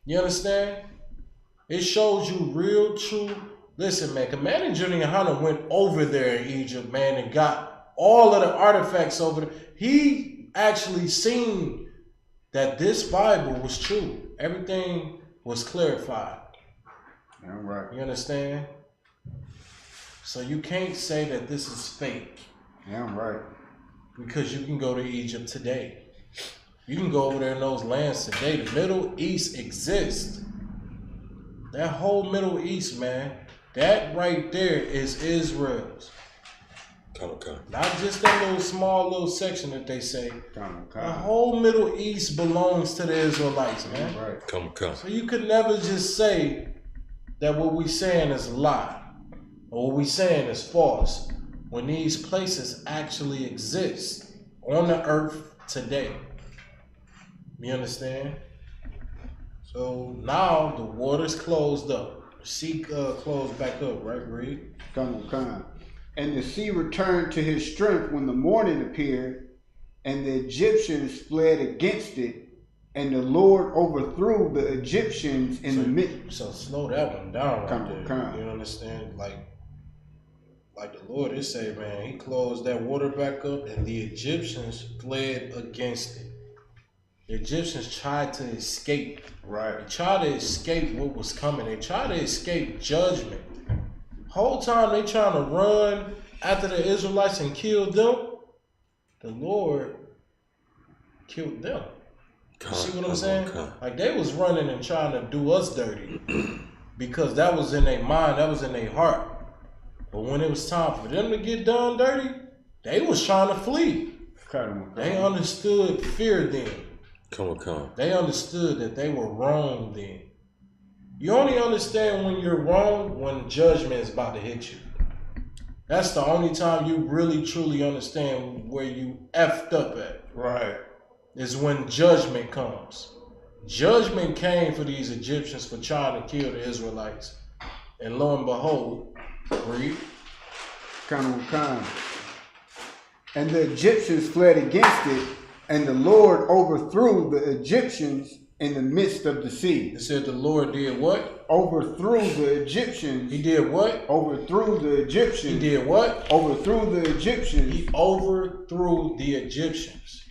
You understand? It shows you real, true. Listen, man, Commander GEN.YAHANNA went over there in Egypt, man, and got all of the artifacts over there. He actually seen that this Bible was true. Everything was clarified. Yeah, right. You understand? So you can't say that this is fake. Yeah, right. Because you can go to Egypt today. You can go over there in those lands today. The Middle East exists. That whole Middle East, man, that right there is Israel's. Come on. Not just that little small little section that they say. Come The on. whole Middle East belongs to the Israelites, man. Right. Come. So you could never just say that what we saying is a lie or what we saying is false when these places actually exist on the earth today. You understand? So now the water's closed up. Sea closed back up, right, Reed? Come on. And the sea returned to his strength when the morning appeared, and the Egyptians fled against it, and the Lord overthrew the Egyptians in the midst. So slow that one down Come right there. on. You understand? Like the Lord is saying, man, he closed that water back up and the Egyptians fled against it. The Egyptians tried to escape. Right. They tried to escape what was coming. They tried to escape judgment. Whole time they trying to run after the Israelites and kill them. The Lord killed them. You see what I'm saying? Like they was running and trying to do us dirty because that was in their mind, that was in their heart. But when it was time for them to get done dirty, they was trying to flee. They understood fear then. Come. They understood that they were wrong then. You only understand when you're wrong when judgment is about to hit you. That's the only time you really truly understand where you effed up at. Right. Is when judgment comes. Judgment came for these Egyptians for trying to kill the Israelites. And lo and behold, read. Come. And the Egyptians fled against it, and the Lord overthrew the Egyptians in the midst of the sea. It said the Lord did what? Overthrew the Egyptians. He did what? Overthrew the Egyptians. He did what? Overthrew the Egyptians. He overthrew the Egyptians.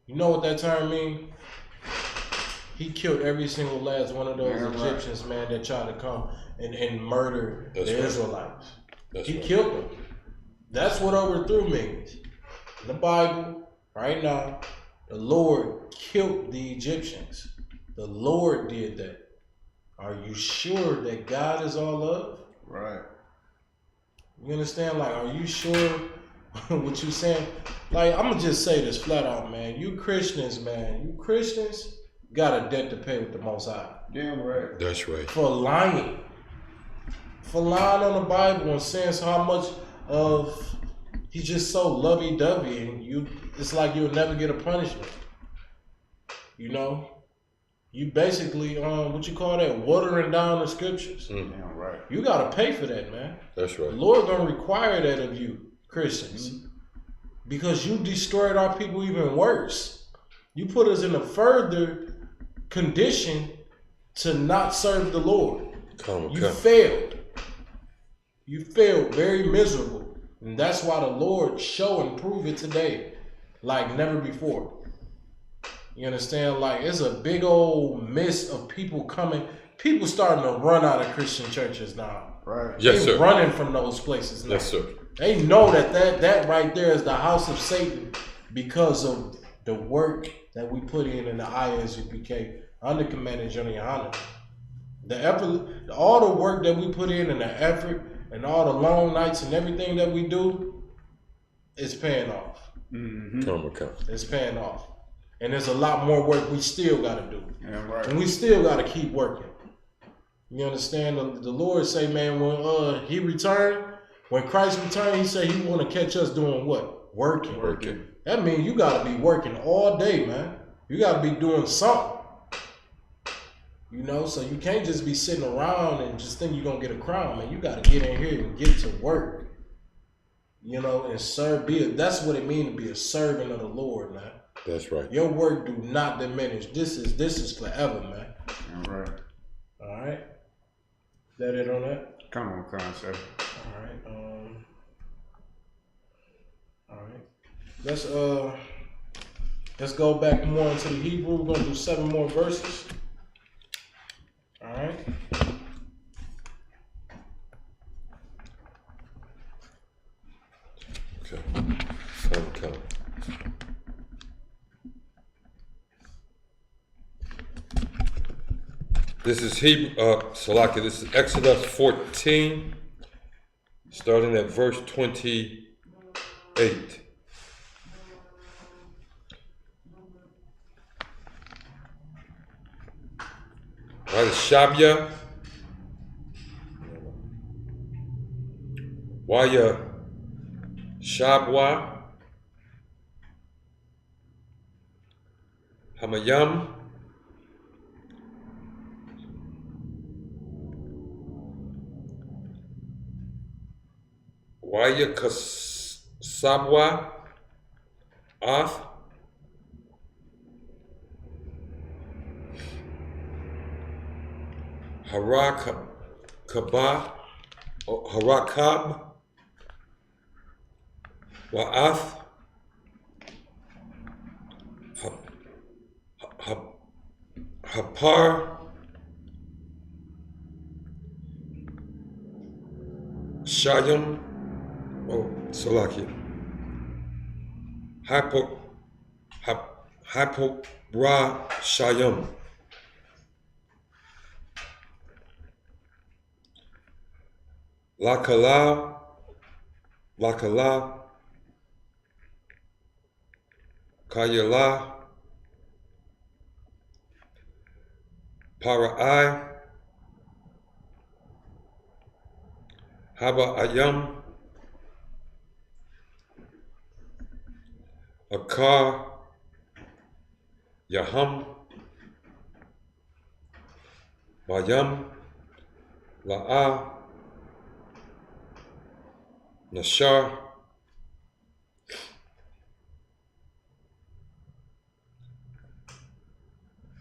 You know what that term means? He killed every single last one of those Egyptians, man, that tried to come and murder the Israelites. He killed them. That's what overthrew means. In the Bible, right now, the Lord killed the Egyptians. The Lord did that. Are you sure that God is all love? Right. You understand? Like, are you sure what you saying? Like, I'm going to just say this flat out, man. You Christians got a debt to pay with the Most High. Damn right. That's right. For lying. For lying on the Bible and saying how much of he's just so lovey-dovey and it's like you'll never get a punishment. You know? You basically, what you call that? Watering down the scriptures. Damn right. You got to pay for that, man. That's right. The Lord going to require that of you, Christians. Because you destroyed our people even worse. You put us in a further condition to not serve the Lord. You failed. You failed very miserable. And that's why the Lord show and prove it today like never before. You understand? Like, it's a big old mist of people coming. People starting to run out of Christian churches now. Right. Yes, They're sir. running from those places now. Yes, sir. They know that right there is the house of Satan because of the work that we put in the I.S.U.P.K. under Commander GEN.YAHANNA. The effort, all the work that we put in and the effort and all the long nights and everything that we do, it's paying off. Come. It's paying off. And there's a lot more work we still got to do. Yeah, right. And we still got to keep working. You understand? The Lord say, man, when he returned, when Christ returned, he said he want to catch us doing what? Working. That means you got to be working all day, man. You got to be doing something. You know, so you can't just be sitting around and just think you're going to get a crown, man. You got to get in here and get to work. You know, and serve. That's what it means to be a servant of the Lord, man. That's right. Your work do not diminish. This is forever, man. All right. All right. Is that it on that? Come on, sir. All right. All right. Let's go back more into the Hebrew. We're gonna do 7 more verses. All right. Okay. Come. This is Hebrew. Salaki. This is Exodus 14, starting at verse 28. Right, Shabya, Waya Shabwa, Hamayam, Waya Kasabwa, Ath, Harakab, Wa'ath, Hapar, Shayam, Salakia, Hypora Shayam, Lakala, Kayala, Para'ai, Haba Ayam, Akar, Yaham, Bayam, La'a, Nashar,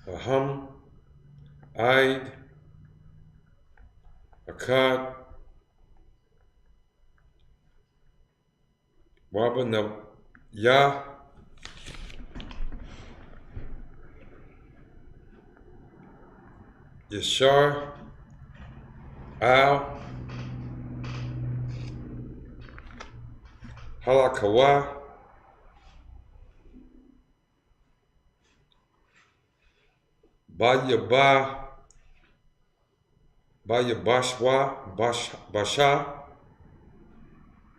Aham, Aid, Akkad, Wabana, Yah, Yashar, Al, Halakawa, Bayabashwa, Basha,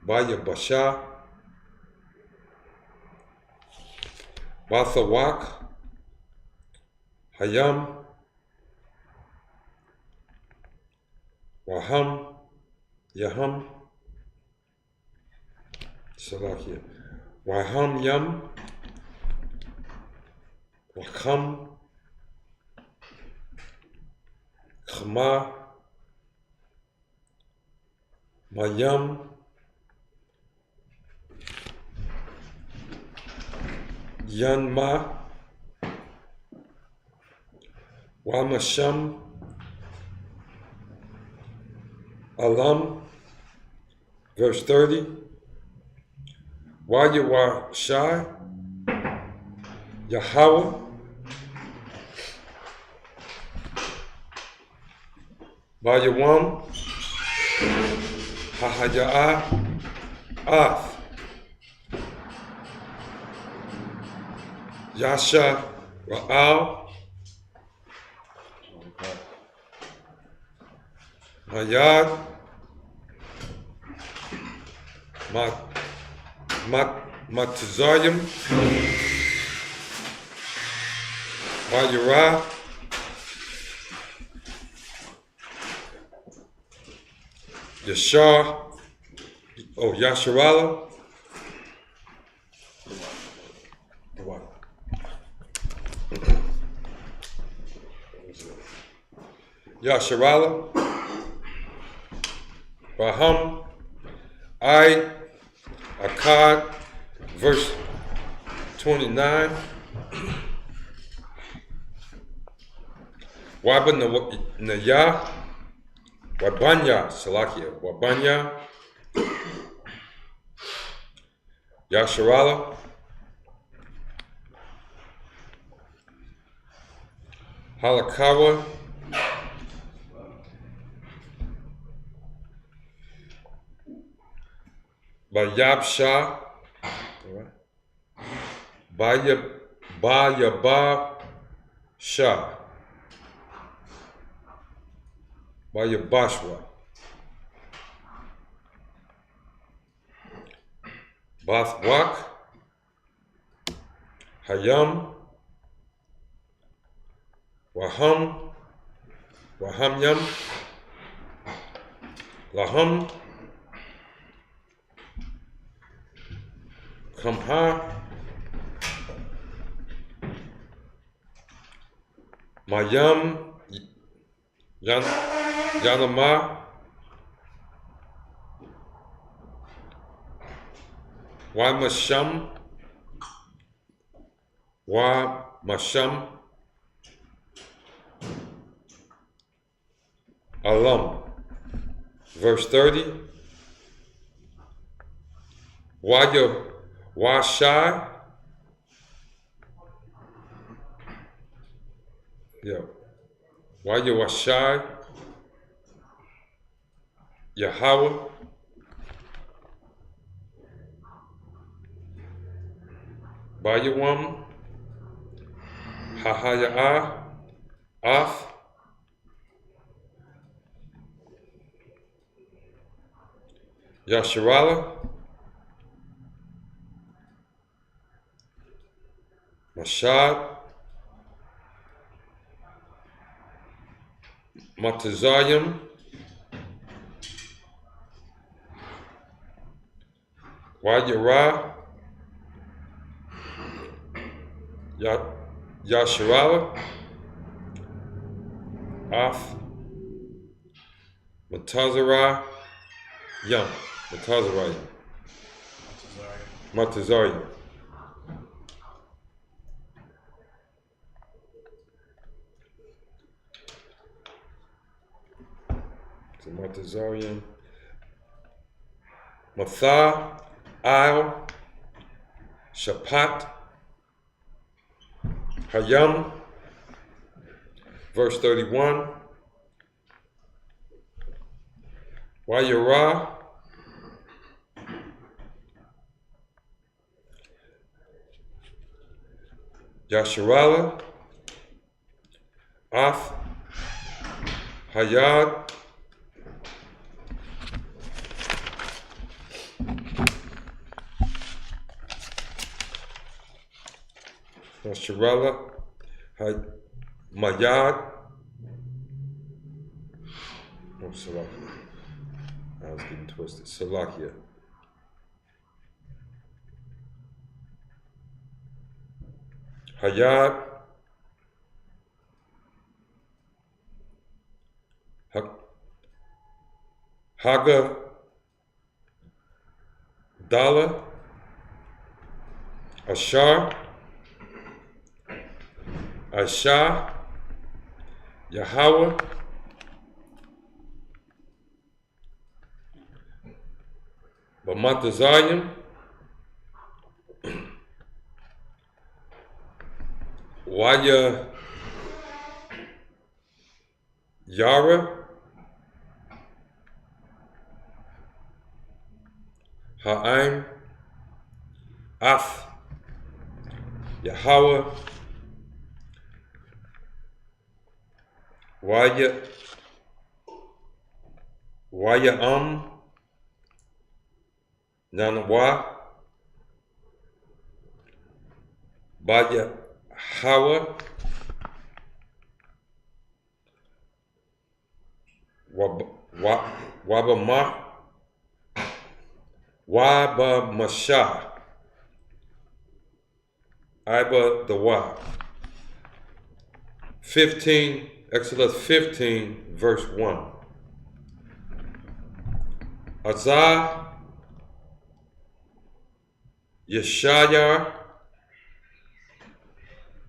Bayabasha, Bathawak, Hayam, Waham, Yaham, Salakia, Waham Yam, Wakam, Khama, Mayam, Yanma, Wamasham, Alam, verse 30, Wayawah Shai, Yahawah, Bayawam, Hahaya'ah, Ath, Yasha, Ra'al, Hayad, Matazayim, Bayara, Yashar, Yasharala, Yasharala, Baham, Akkad, verse 29, Wabanaya, Wabanya, Salakia, Wabanya, Yasharala, Halakawa, Bayabsha, Bayabab Shah, Bayabashwa, Bathwak, Hayam, Waham, Wahamyam, Laham, Kamha, Mayam, Yanama, Wamasham, Alam. Verse 30. Washai. Yeah. Washai. Yahawah. Bayawam. Hahayah. Af. Yasharala. Mashad. Matazayim. Wayara. Yasharala. Af. Matazara. Yam. Matazarayim. Matazarayim. So Matazarayim. Matha. Al. Shapat. Hayam. Verse 31. Wayara. Yasharala. Af. Hayad. Yasharala. Mayad. Oh, Salakia. I was getting twisted. Salakia. Hayad. Haga. Dala. Ashar. Aisha. Yahawah. Bamatazayim. Waya Yara. Ha'aim. Af. Yahawah. Waya Nanawa. Baya Hawa. Waba Masha. Iba the Wa. 15, Exodus 15, verse 1. Azah. Yeshayar.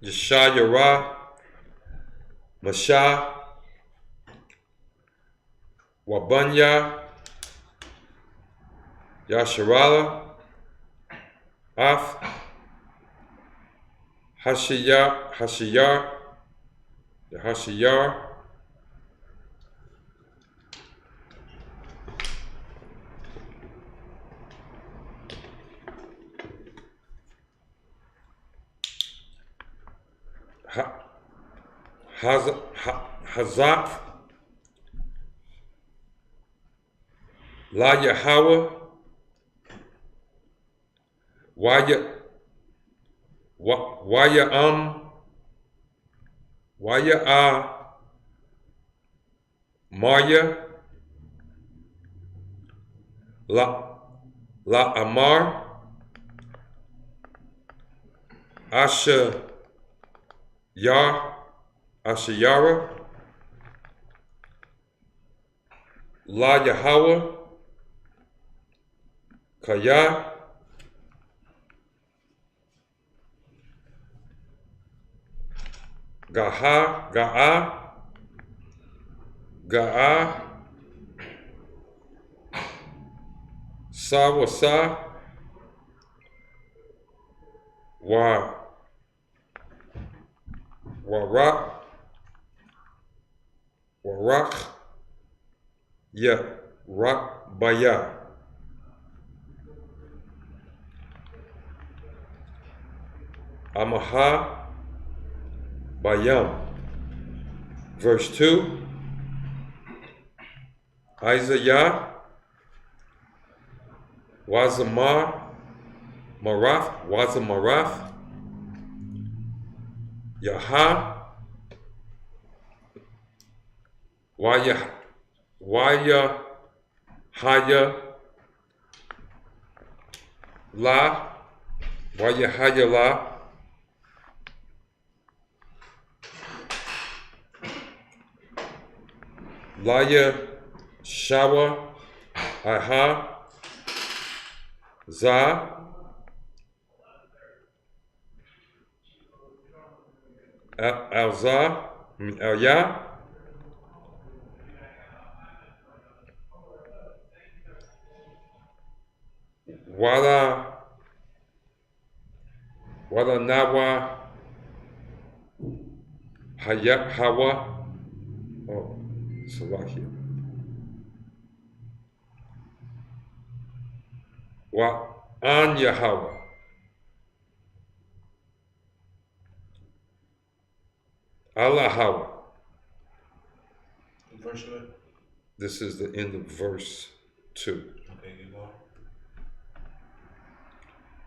Yeshayarah. Masha. Wabanya. Yasharala. Af. Hashiyar. Hashiyar. Hazak. La Yahawah. Marya, La Amar, Ashayara, La Yahawah, Kaya, Ga'a, Sawasa, Warak, Baya, Amaha, Bayam. Verse 2, Isaiah, Wazamarath, Wayahaya La, Laya Shawa, Za, Alza, Alya, Wala Nawa, Hawa, Salakia, An Yahawah, Allah. Verse what? This is the end of verse 2. Okay, you go.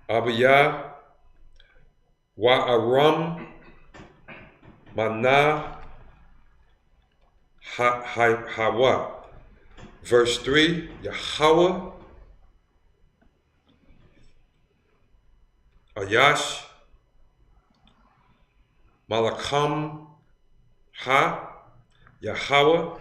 Abiyah, Aram, Mana, Hawa. Verse 3, Yahawah, Ayash, Malakam, Yahawah,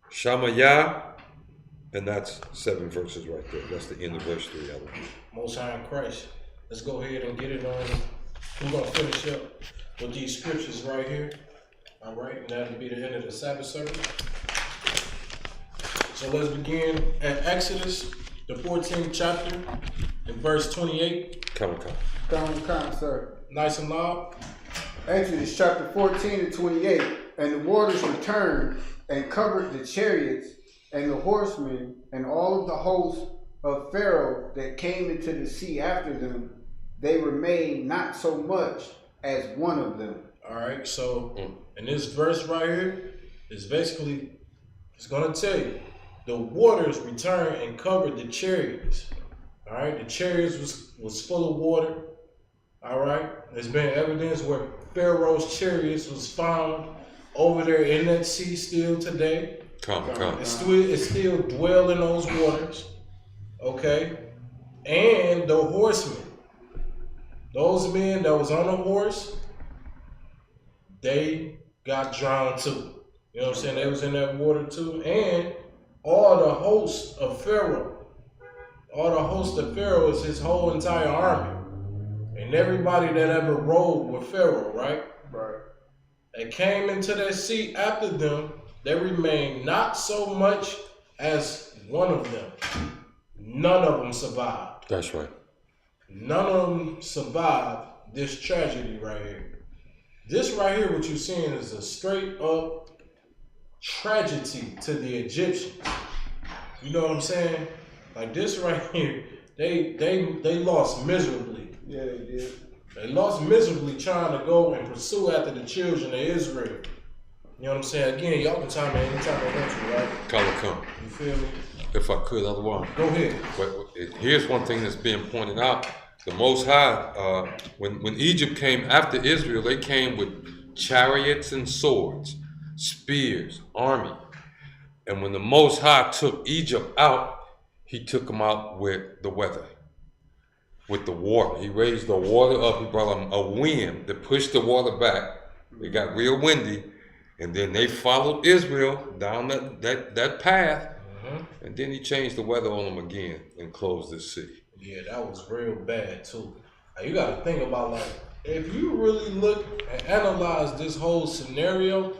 Shamar, and that's 7 verses right there. That's the end of verse 3. Most High in Christ. Let's go ahead and get it on. We're going to finish up with these scriptures right here. All right, and that'll be the end of the Sabbath service. So let's begin at Exodus, the 14th chapter, and verse 28. Come, sir. Nice and loud. Exodus chapter 14 and 28. And the waters returned and covered the chariots and the horsemen and all of the hosts of Pharaoh that came into the sea after them. They remained not so much as one of them. All right, so in this verse right here, it's basically, it's going to tell you, the waters returned and covered the chariots. All right, the chariots was full of water. All right, there's been evidence where Pharaoh's chariots was found over there in that sea still today. Come. It still dwell in those waters. Okay, and the horsemen, those men that was on a horse, they got drowned too. You know what I'm saying? They was in that water too. And all the hosts of Pharaoh is his whole entire army. And everybody that ever rode with Pharaoh, right? Right. That came into that sea after them, they remained not so much as one of them. None of them survived. That's right. None of them survived this tragedy right here. This right here, what you're seeing is a straight up tragedy to the Egyptians. You know what I'm saying? Like this right here, they lost miserably. Yeah, they did. They lost miserably trying to go and pursue after the children of Israel. You know what I'm saying? Again, y'all can chime in anytime you want to, right? Come. You feel me? If I could, otherwise. Go ahead. But here's one thing that's being pointed out. The Most High, when Egypt came after Israel, they came with chariots and swords, spears, army. And when the Most High took Egypt out, he took them out with the weather, with the water. He raised the water up. He brought them a wind that pushed the water back. It got real windy. And then they followed Israel down that path. And then he changed the weather on them again and closed the sea. Yeah, that was real bad too. You got to think about, like, if you really look and analyze this whole scenario,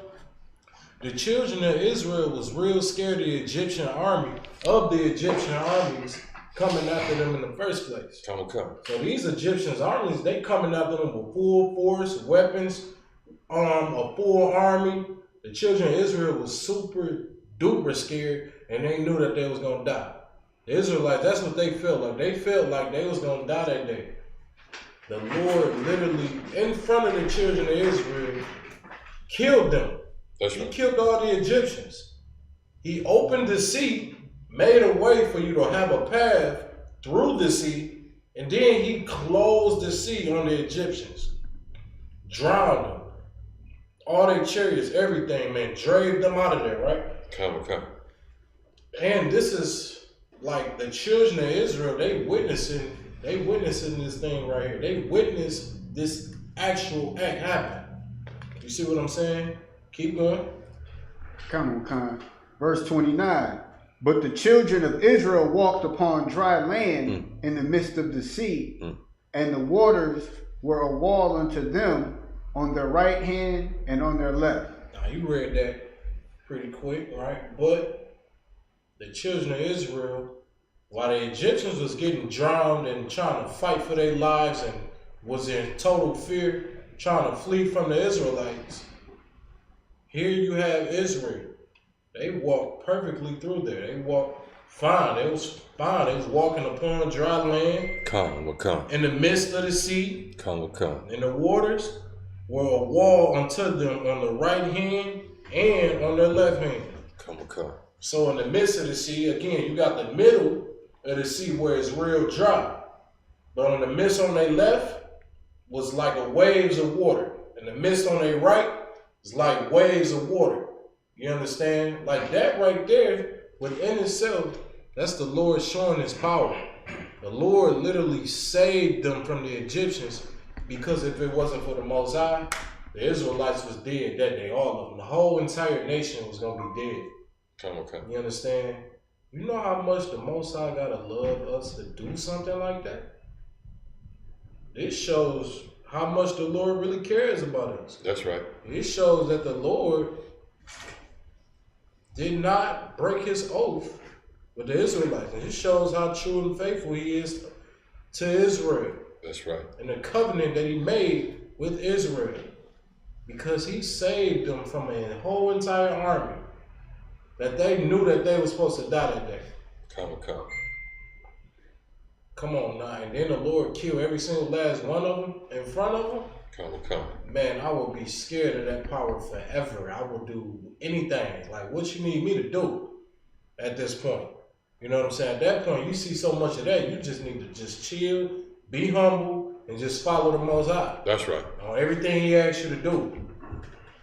the children of Israel was real scared of the Egyptian army, armies coming after them in the first place. Come. So these Egyptian armies, they coming after them with full force, weapons, a full army. The children of Israel was super duper scared, and they knew that they was gonna die. The Israelites, that's what they felt like. They felt like they was gonna die that day. The Lord literally, in front of the children of Israel, killed them. That's He right. killed all the Egyptians. He opened the sea, made a way for you to have a path through the sea, and then he closed the sea on the Egyptians. Drowned them. All their chariots, everything, man, drave them out of there, right? Come. And this is like the children of Israel, they witnessing this thing right here. They witnessed this actual act happen. You see what I'm saying? Keep going. Come on. Verse 29. But the children of Israel walked upon dry land in the midst of the sea, and the waters were a wall unto them on their right hand and on their left. Now you read that pretty quick, right? But the children of Israel, while the Egyptians was getting drowned and trying to fight for their lives and was in total fear, trying to flee from the Israelites, here you have Israel. They walked perfectly through there. They walked fine. They was fine. They was walking upon dry land. Come. In the midst of the sea. Come. And the waters were a wall unto them on the right hand and on their left hand. Come. So in the midst of the sea, again, you got the middle of the sea where it's real dry. But on the mist on their left was like a waves of water. And the mist on their right is like waves of water. You understand? Like that right there, within itself, that's the Lord showing his power. The Lord literally saved them from the Egyptians, because if it wasn't for the Most High, the Israelites was dead that day, all of them. The whole entire nation was going to be dead. Come. You understand? You know how much the Most High got to love us to do something like that? This shows how much the Lord really cares about us. That's right. It shows that the Lord did not break his oath with the Israelites. And it shows how true and faithful he is to Israel. That's right. And the covenant that he made with Israel. Because he saved them from a whole entire army that they knew that they were supposed to die that day. Come. Come on now. And then the Lord killed every single last one of them in front of them. Come. Man, I would be scared of that power forever. I would do anything. Like, what you need me to do at this point? You know what I'm saying? At that point, you see so much of that, you just need to just chill, be humble, and just follow the Most High. That's right. On everything he asks you to do.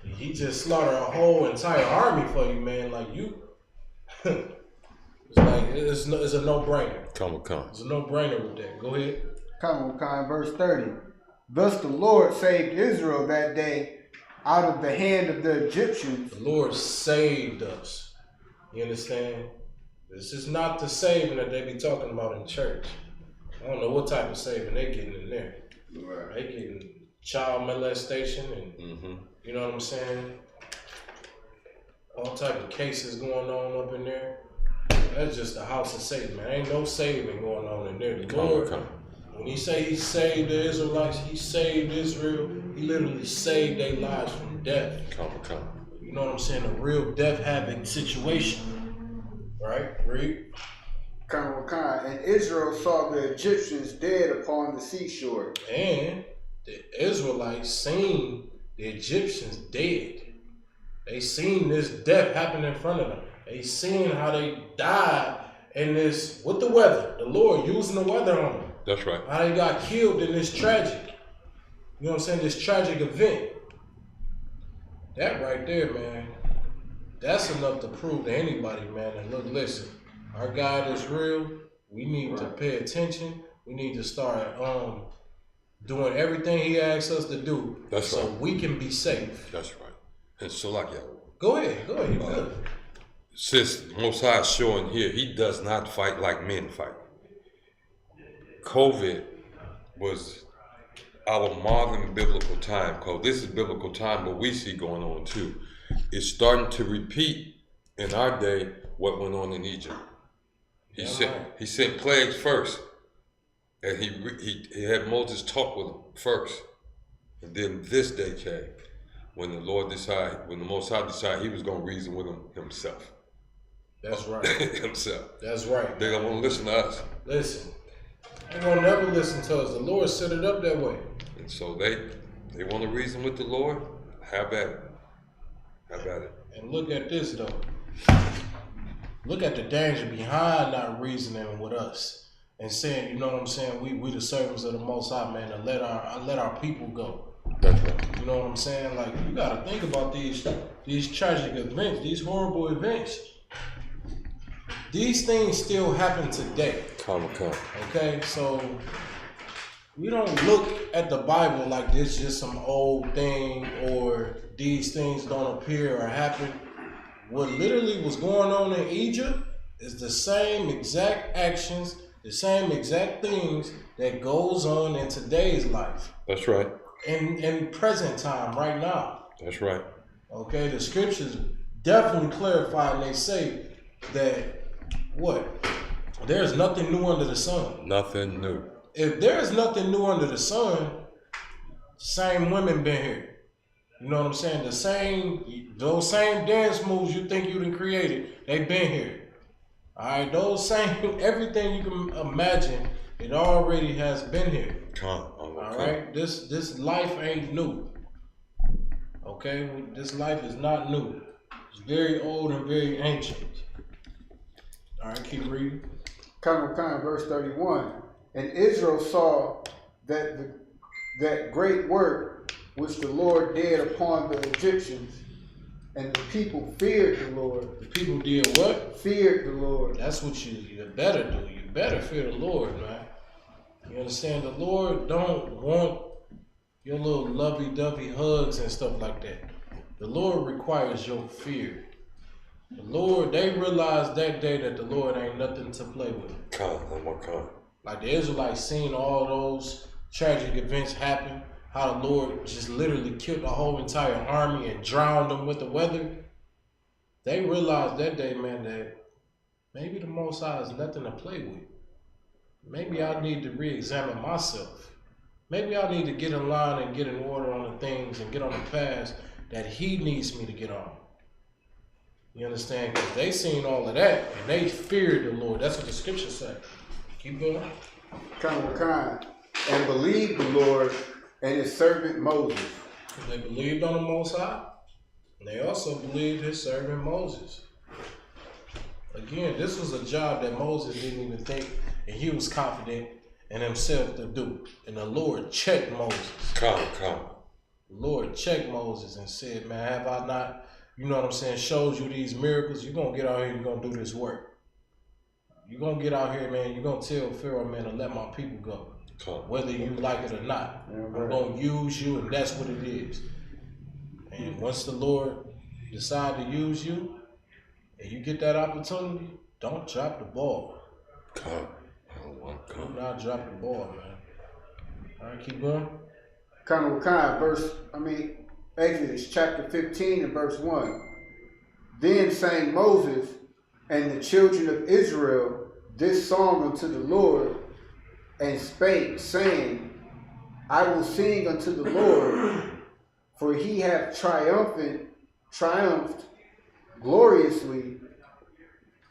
He just slaughtered a whole entire army for you, man. Like, you... it's a no-brainer. Come. It's a no-brainer with that. Go ahead. Come on, verse 30. Thus the Lord saved Israel that day out of the hand of the Egyptians. The Lord saved us. You understand? This is not the saving that they be talking about in church. I don't know what type of saving they getting in there. Right. They getting child molestation and you know what I'm saying? All type of cases going on up in there. That's just the house of Satan, man. Ain't no saving going on in there. The Lord, when he say he saved the Israelites, he saved Israel, he literally saved their lives from death. Come. You know what I'm saying? A real death-having situation. Right? Read. And Israel saw the Egyptians dead upon the seashore. And the Israelites seen the Egyptians dead. They seen this death happen in front of them. They seen how they died in this, with the weather. The Lord using the weather on them. That's right. How they got killed in this tragic, you know what I'm saying, this tragic event. That right there, man, that's enough to prove to anybody, man, that look, listen, our God is real. We need to pay attention. We need to start doing everything he asks us to do. That's so right. we can be safe. That's right. And so like Go ahead, you good. Since Most High is showing here, he does not fight like men fight. COVID was our modern biblical time, because this is biblical time, but we see going on too. It's starting to repeat in our day what went on in Egypt. He sent plagues first, and he had Moses talk with him first, and then this day came when the Most High decided he was going to reason with him himself. That's right. Himself. That's right. They don't want to listen to us. Listen, they won't never listen to us. The Lord set it up that way. And so they want to reason with the Lord. Have at it. Have at it. And look at this though. Look at the danger behind not reasoning with us and saying, you know what I'm saying, we the servants of the Most High, man, to let our people go. That's right. You know what I'm saying? Like, you gotta think about these tragic events, these horrible events. These things still happen today. Come. Okay, so we don't look at the Bible like this just some old thing or these things don't appear or happen. What literally was going on in Egypt is the same exact actions, the same exact things that goes on in today's life. That's right. In present time, right now. That's right. Okay, the scriptures definitely clarify and they say that there's nothing new under the sun. Nothing new. If there's nothing new under the sun, same women been here. You know what I'm saying? Those same dance moves you think you done created, they been here. All right, those same, everything you can imagine, it already has been here. All right, this life ain't new. Okay, this life is not new. It's very old and very ancient. All right, keep reading. Verse 31. And Israel saw that great work which the Lord did upon the Egyptians, and the people feared the Lord. The people did what? Feared the Lord. That's what you better do. You better fear the Lord, man. You understand? The Lord don't want your little lovey-dovey hugs and stuff like that. The Lord requires your fear. The Lord, they realized that day that the Lord ain't nothing to play with. Like the Israelites seen all those tragic events happen, how the Lord just literally killed the whole entire army and drowned them with the weather. They realized that day, man, that maybe the Most High is nothing to play with. Maybe I need to re-examine myself. Maybe I need to get in line and get in order on the things and get on the path that he needs me to get on. You understand? Because they seen all of that and they feared the Lord. That's what the scripture said. Keep going. And believed the Lord and his servant Moses. They believed on the Most High. And they also believed his servant Moses. Again, this was a job that Moses didn't even think, and he was confident in himself to do. And the Lord checked Moses. The Lord checked Moses and said, man, have I not, you know what I'm saying, showed you these miracles? You're going to get out here, you're going to do this work. You're going to get out here, man, you're going to tell Pharaoh, man, to let my people go. Whether you like it or not. I'm going to use you, and that's what it is. And once the Lord decide to use you, and you get that opportunity, don't drop the ball. Do not drop the ball, man. All right, keep going. Exodus chapter 15 and verse 1. Then sang Moses and the children of Israel this song unto the Lord, and spake, saying, I will sing unto the Lord, for he hath triumphed gloriously.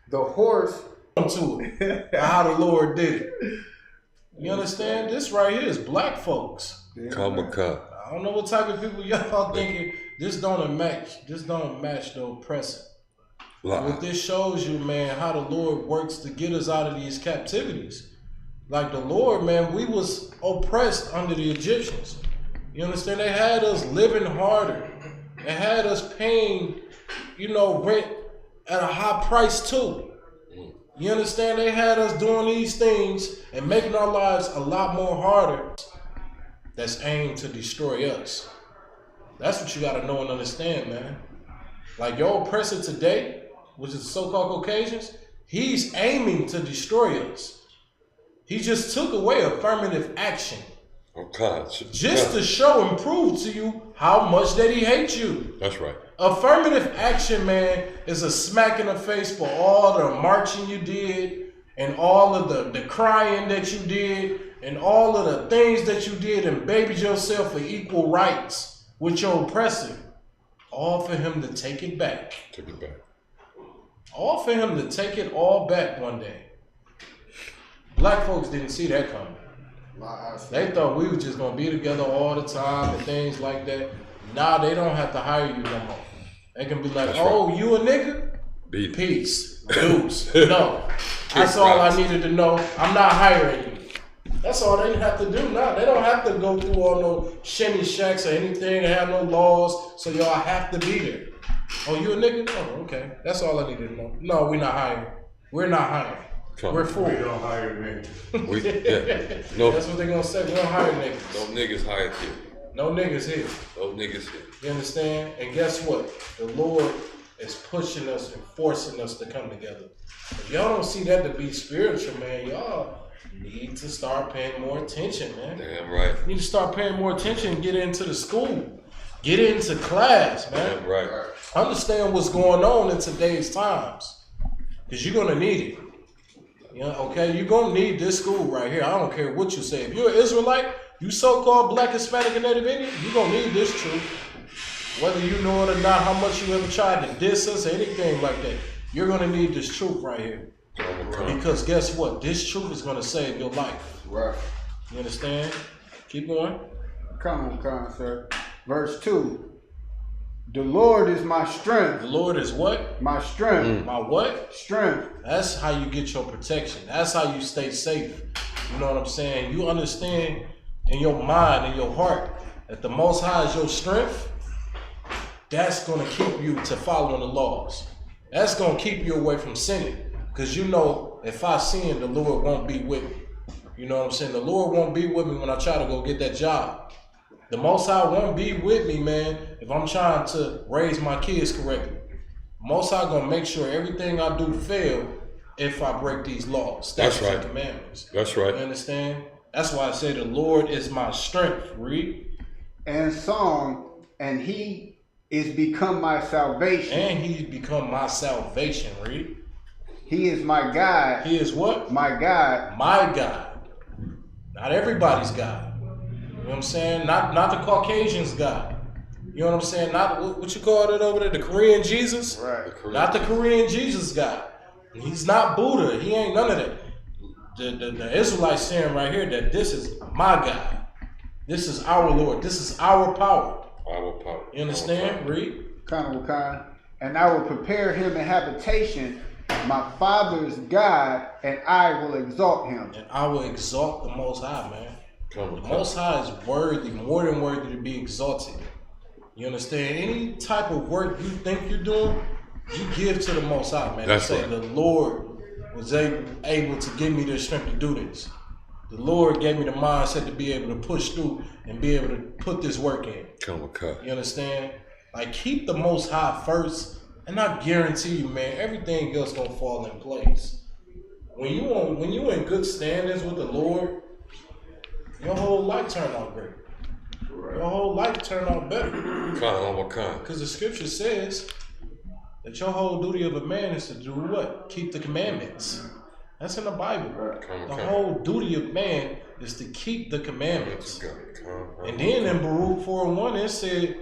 The horse to it. How the Lord did it. You understand? This right here is black folks. Come. I don't know what type of people y'all thinking This don't match the oppressor. What this shows you, man, how the Lord works to get us out of these captivities. Like the Lord, man, we was oppressed under the Egyptians. You understand? They had us living harder. They had us paying, rent at a high price too. You understand? They had us doing these things and making our lives a lot more harder. That's aimed to destroy us. That's what you got to know and understand, man. Like your oppressor today, which is the so-called Caucasians, he's aiming to destroy us. He just took away affirmative action. Just to show and prove to you how much that he hates you. That's right. Affirmative action, man, is a smack in the face for all the marching you did and all of the crying that you did and all of the things that you did and babied yourself for equal rights with your oppressor. All for him to take it back. Take it back. All for him to take it all back one day. Black folks didn't see that coming. They thought we were just going to be together all the time and things like that. Now they don't have to hire you no more. They can be like, right. You a nigga? Peace. Deuce. No. That's all I needed to know. I'm not hiring you. That's all they have to do now. They don't have to go through all no shimmy shacks or anything. They have no laws, so y'all have to be there. Oh, you a nigga? Oh, okay. That's all I needed to know. No, we're not hiring. We're not hiring. We're full. We don't hire niggas. No. That's what they're going to say. We don't hire niggas. No niggas hired here. No niggas here. No niggas here. You understand? And guess what? The Lord is pushing us and forcing us to come together. If y'all don't see that to be spiritual, man, y'all need to start paying more attention, man. Damn right. You need to start paying more attention and get into the school. Get into class, man. Damn right. Understand what's going on in today's times. Because you're going to need it. Okay? You're going to need this school right here. I don't care what you say. If you're an Israelite, you so-called Black, Hispanic, and Native Indian, you're going to need this truth. Whether you know it or not, how much you ever tried to diss us or anything like that, you're going to need this truth right here. Because guess what? This truth is going to save your life. Right. You understand? Keep going. Come on, sir. Verse 2. The Lord is my strength. The Lord is what? My strength. My what? Strength. That's how you get your protection. That's how you stay safe. You know what I'm saying? You understand in your mind, in your heart, that the Most High is your strength. That's going to keep you to following the laws. That's going to keep you away from sinning. Because you know, if I sin, the Lord won't be with me. You know what I'm saying? The Lord won't be with me when I try to go get that job. The Most High won't be with me, man, if I'm trying to raise my kids correctly. Most High gonna make sure everything I do fail if I break these laws, statutes, and commandments. That's right. You understand? That's why I say the Lord is my strength. Read. And song, and he is become my salvation. And he's become my salvation. Read. He is my God. He is what? My God. My God. Not everybody's God. You know what I'm saying? Not the Caucasians' God. You know what I'm saying? Not what you call it over there, the Korean Jesus? Right. Not the Korean Jesus God. He's not Buddha. He ain't none of that. The Israelites saying right here that this is my God. This is our Lord. This is our power. Our power. You understand? Read. And I will prepare him a habitation, my father's God, and I will exalt him. And I will exalt the Most High, man. The Most High is worthy, more than worthy to be exalted. You understand? Any type of work you think you're doing, you give to the Most High, man. That's say right. The Lord was able to give me the strength to do this. The Lord gave me the mindset to be able to push through and be able to put this work in. You understand? Like, keep the Most High first, and I guarantee you, man, everything else gonna fall in place. When you in good standings with the Lord, your whole life turn out great. Your whole life turn out better. Because the scripture says that your whole duty of a man is to do what? Keep the commandments. That's in the Bible. The whole duty of man is to keep the commandments. And then in Baruch 4:1 it said,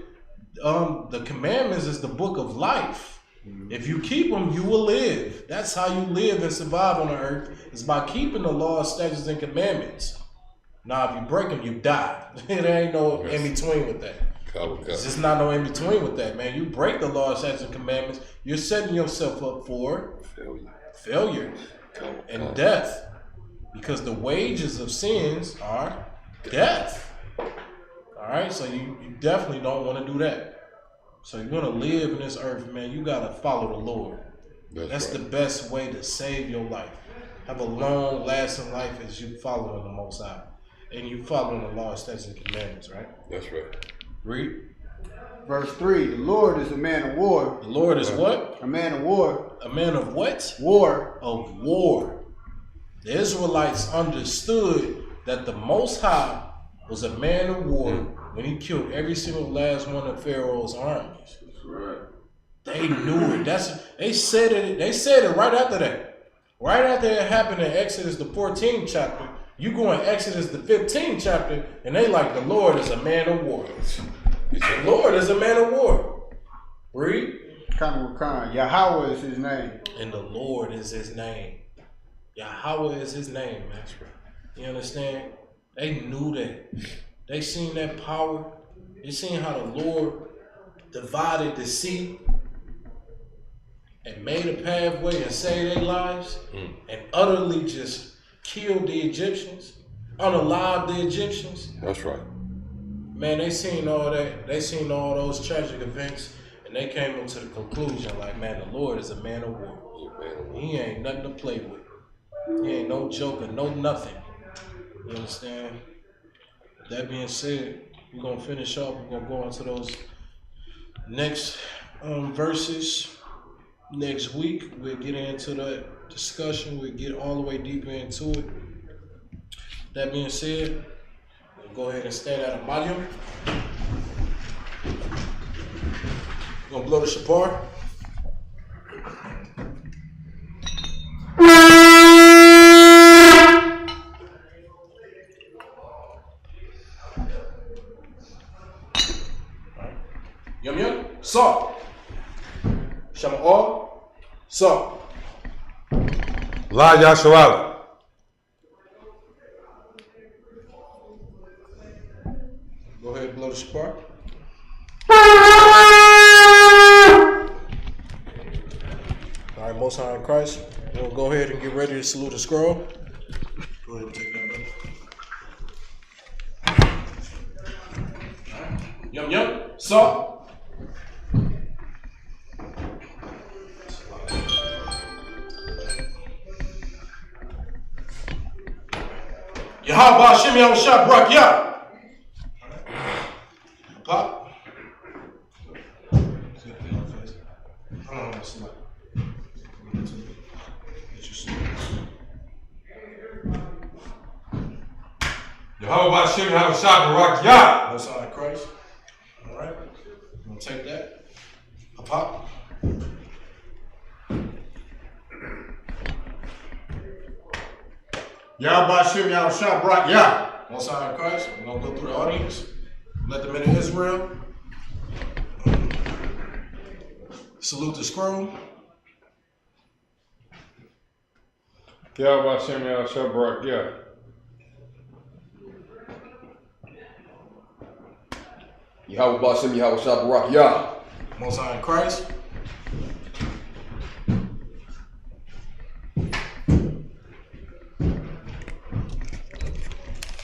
the commandments is the book of life. If you keep them, you will live. That's how you live and survive on the earth, is by keeping the laws, statutes, and commandments. Now, if you break them, you die. There ain't no in between with that. There's just not no in between with that, man. You break the law, statutes, and commandments, you're setting yourself up for failure and death. Because the wages of sins are death. All right, so you definitely don't want to do that. So you want to live in this earth, man, you got to follow the Lord. That's right. The best way to save your life. Have a long, lasting life as you following the Most High. And you following the law, statutes, and commandments, right? That's right. Read. Verse 3, the Lord is a man of war. The Lord is what? A man of war. A man of what? War. Of war. The Israelites understood that the Most High was a man of war when he killed every single last one of Pharaoh's armies. That's right. They knew it. They said it. They said it right after that. Right after it happened in Exodus the 14th chapter, you go in Exodus the 15th chapter, and they like, the Lord is a man of war. The Lord is a man of war. Read. Yahawah is his name. And the Lord is his name. Yahawah is his name, man. You understand? They knew that. They seen that power. They seen how the Lord divided the sea and made a pathway and saved their lives and utterly just killed the Egyptians, unalived the Egyptians. That's right. Man, they seen all that. They seen all those tragic events, and they came into the conclusion like, man, the Lord is a man of war. He ain't nothing to play with. He ain't no joker, no nothing. You understand? That being said, we're going to finish up. We're going to go on to those next verses. Next week, we'll get into that discussion. We'll get all the way deeper into it. That being said, we'll go ahead and stand at a volume. We're going to blow the Shamar. Yum, salt. Shamar, salt. La Yashawala. Go ahead and blow the Shamar. All right, Most High in Christ. We'll go ahead and get ready to salute the scroll. Go ahead and take that, brother. Yum, salt. Yahawah Bahasham Yahawashi. Pop. Yahawah Bahasham Yahawashi. Most High Christ. All right. I'm going to take that. Pop. Yahweh Bahasham Yahawashi. Most High Christ. We're going to go through the audience. Let the men of Israel salute the scroll. Yahweh Bahasham Yahawashi. Yahweh Bahasham Yahawashi. Most High Christ.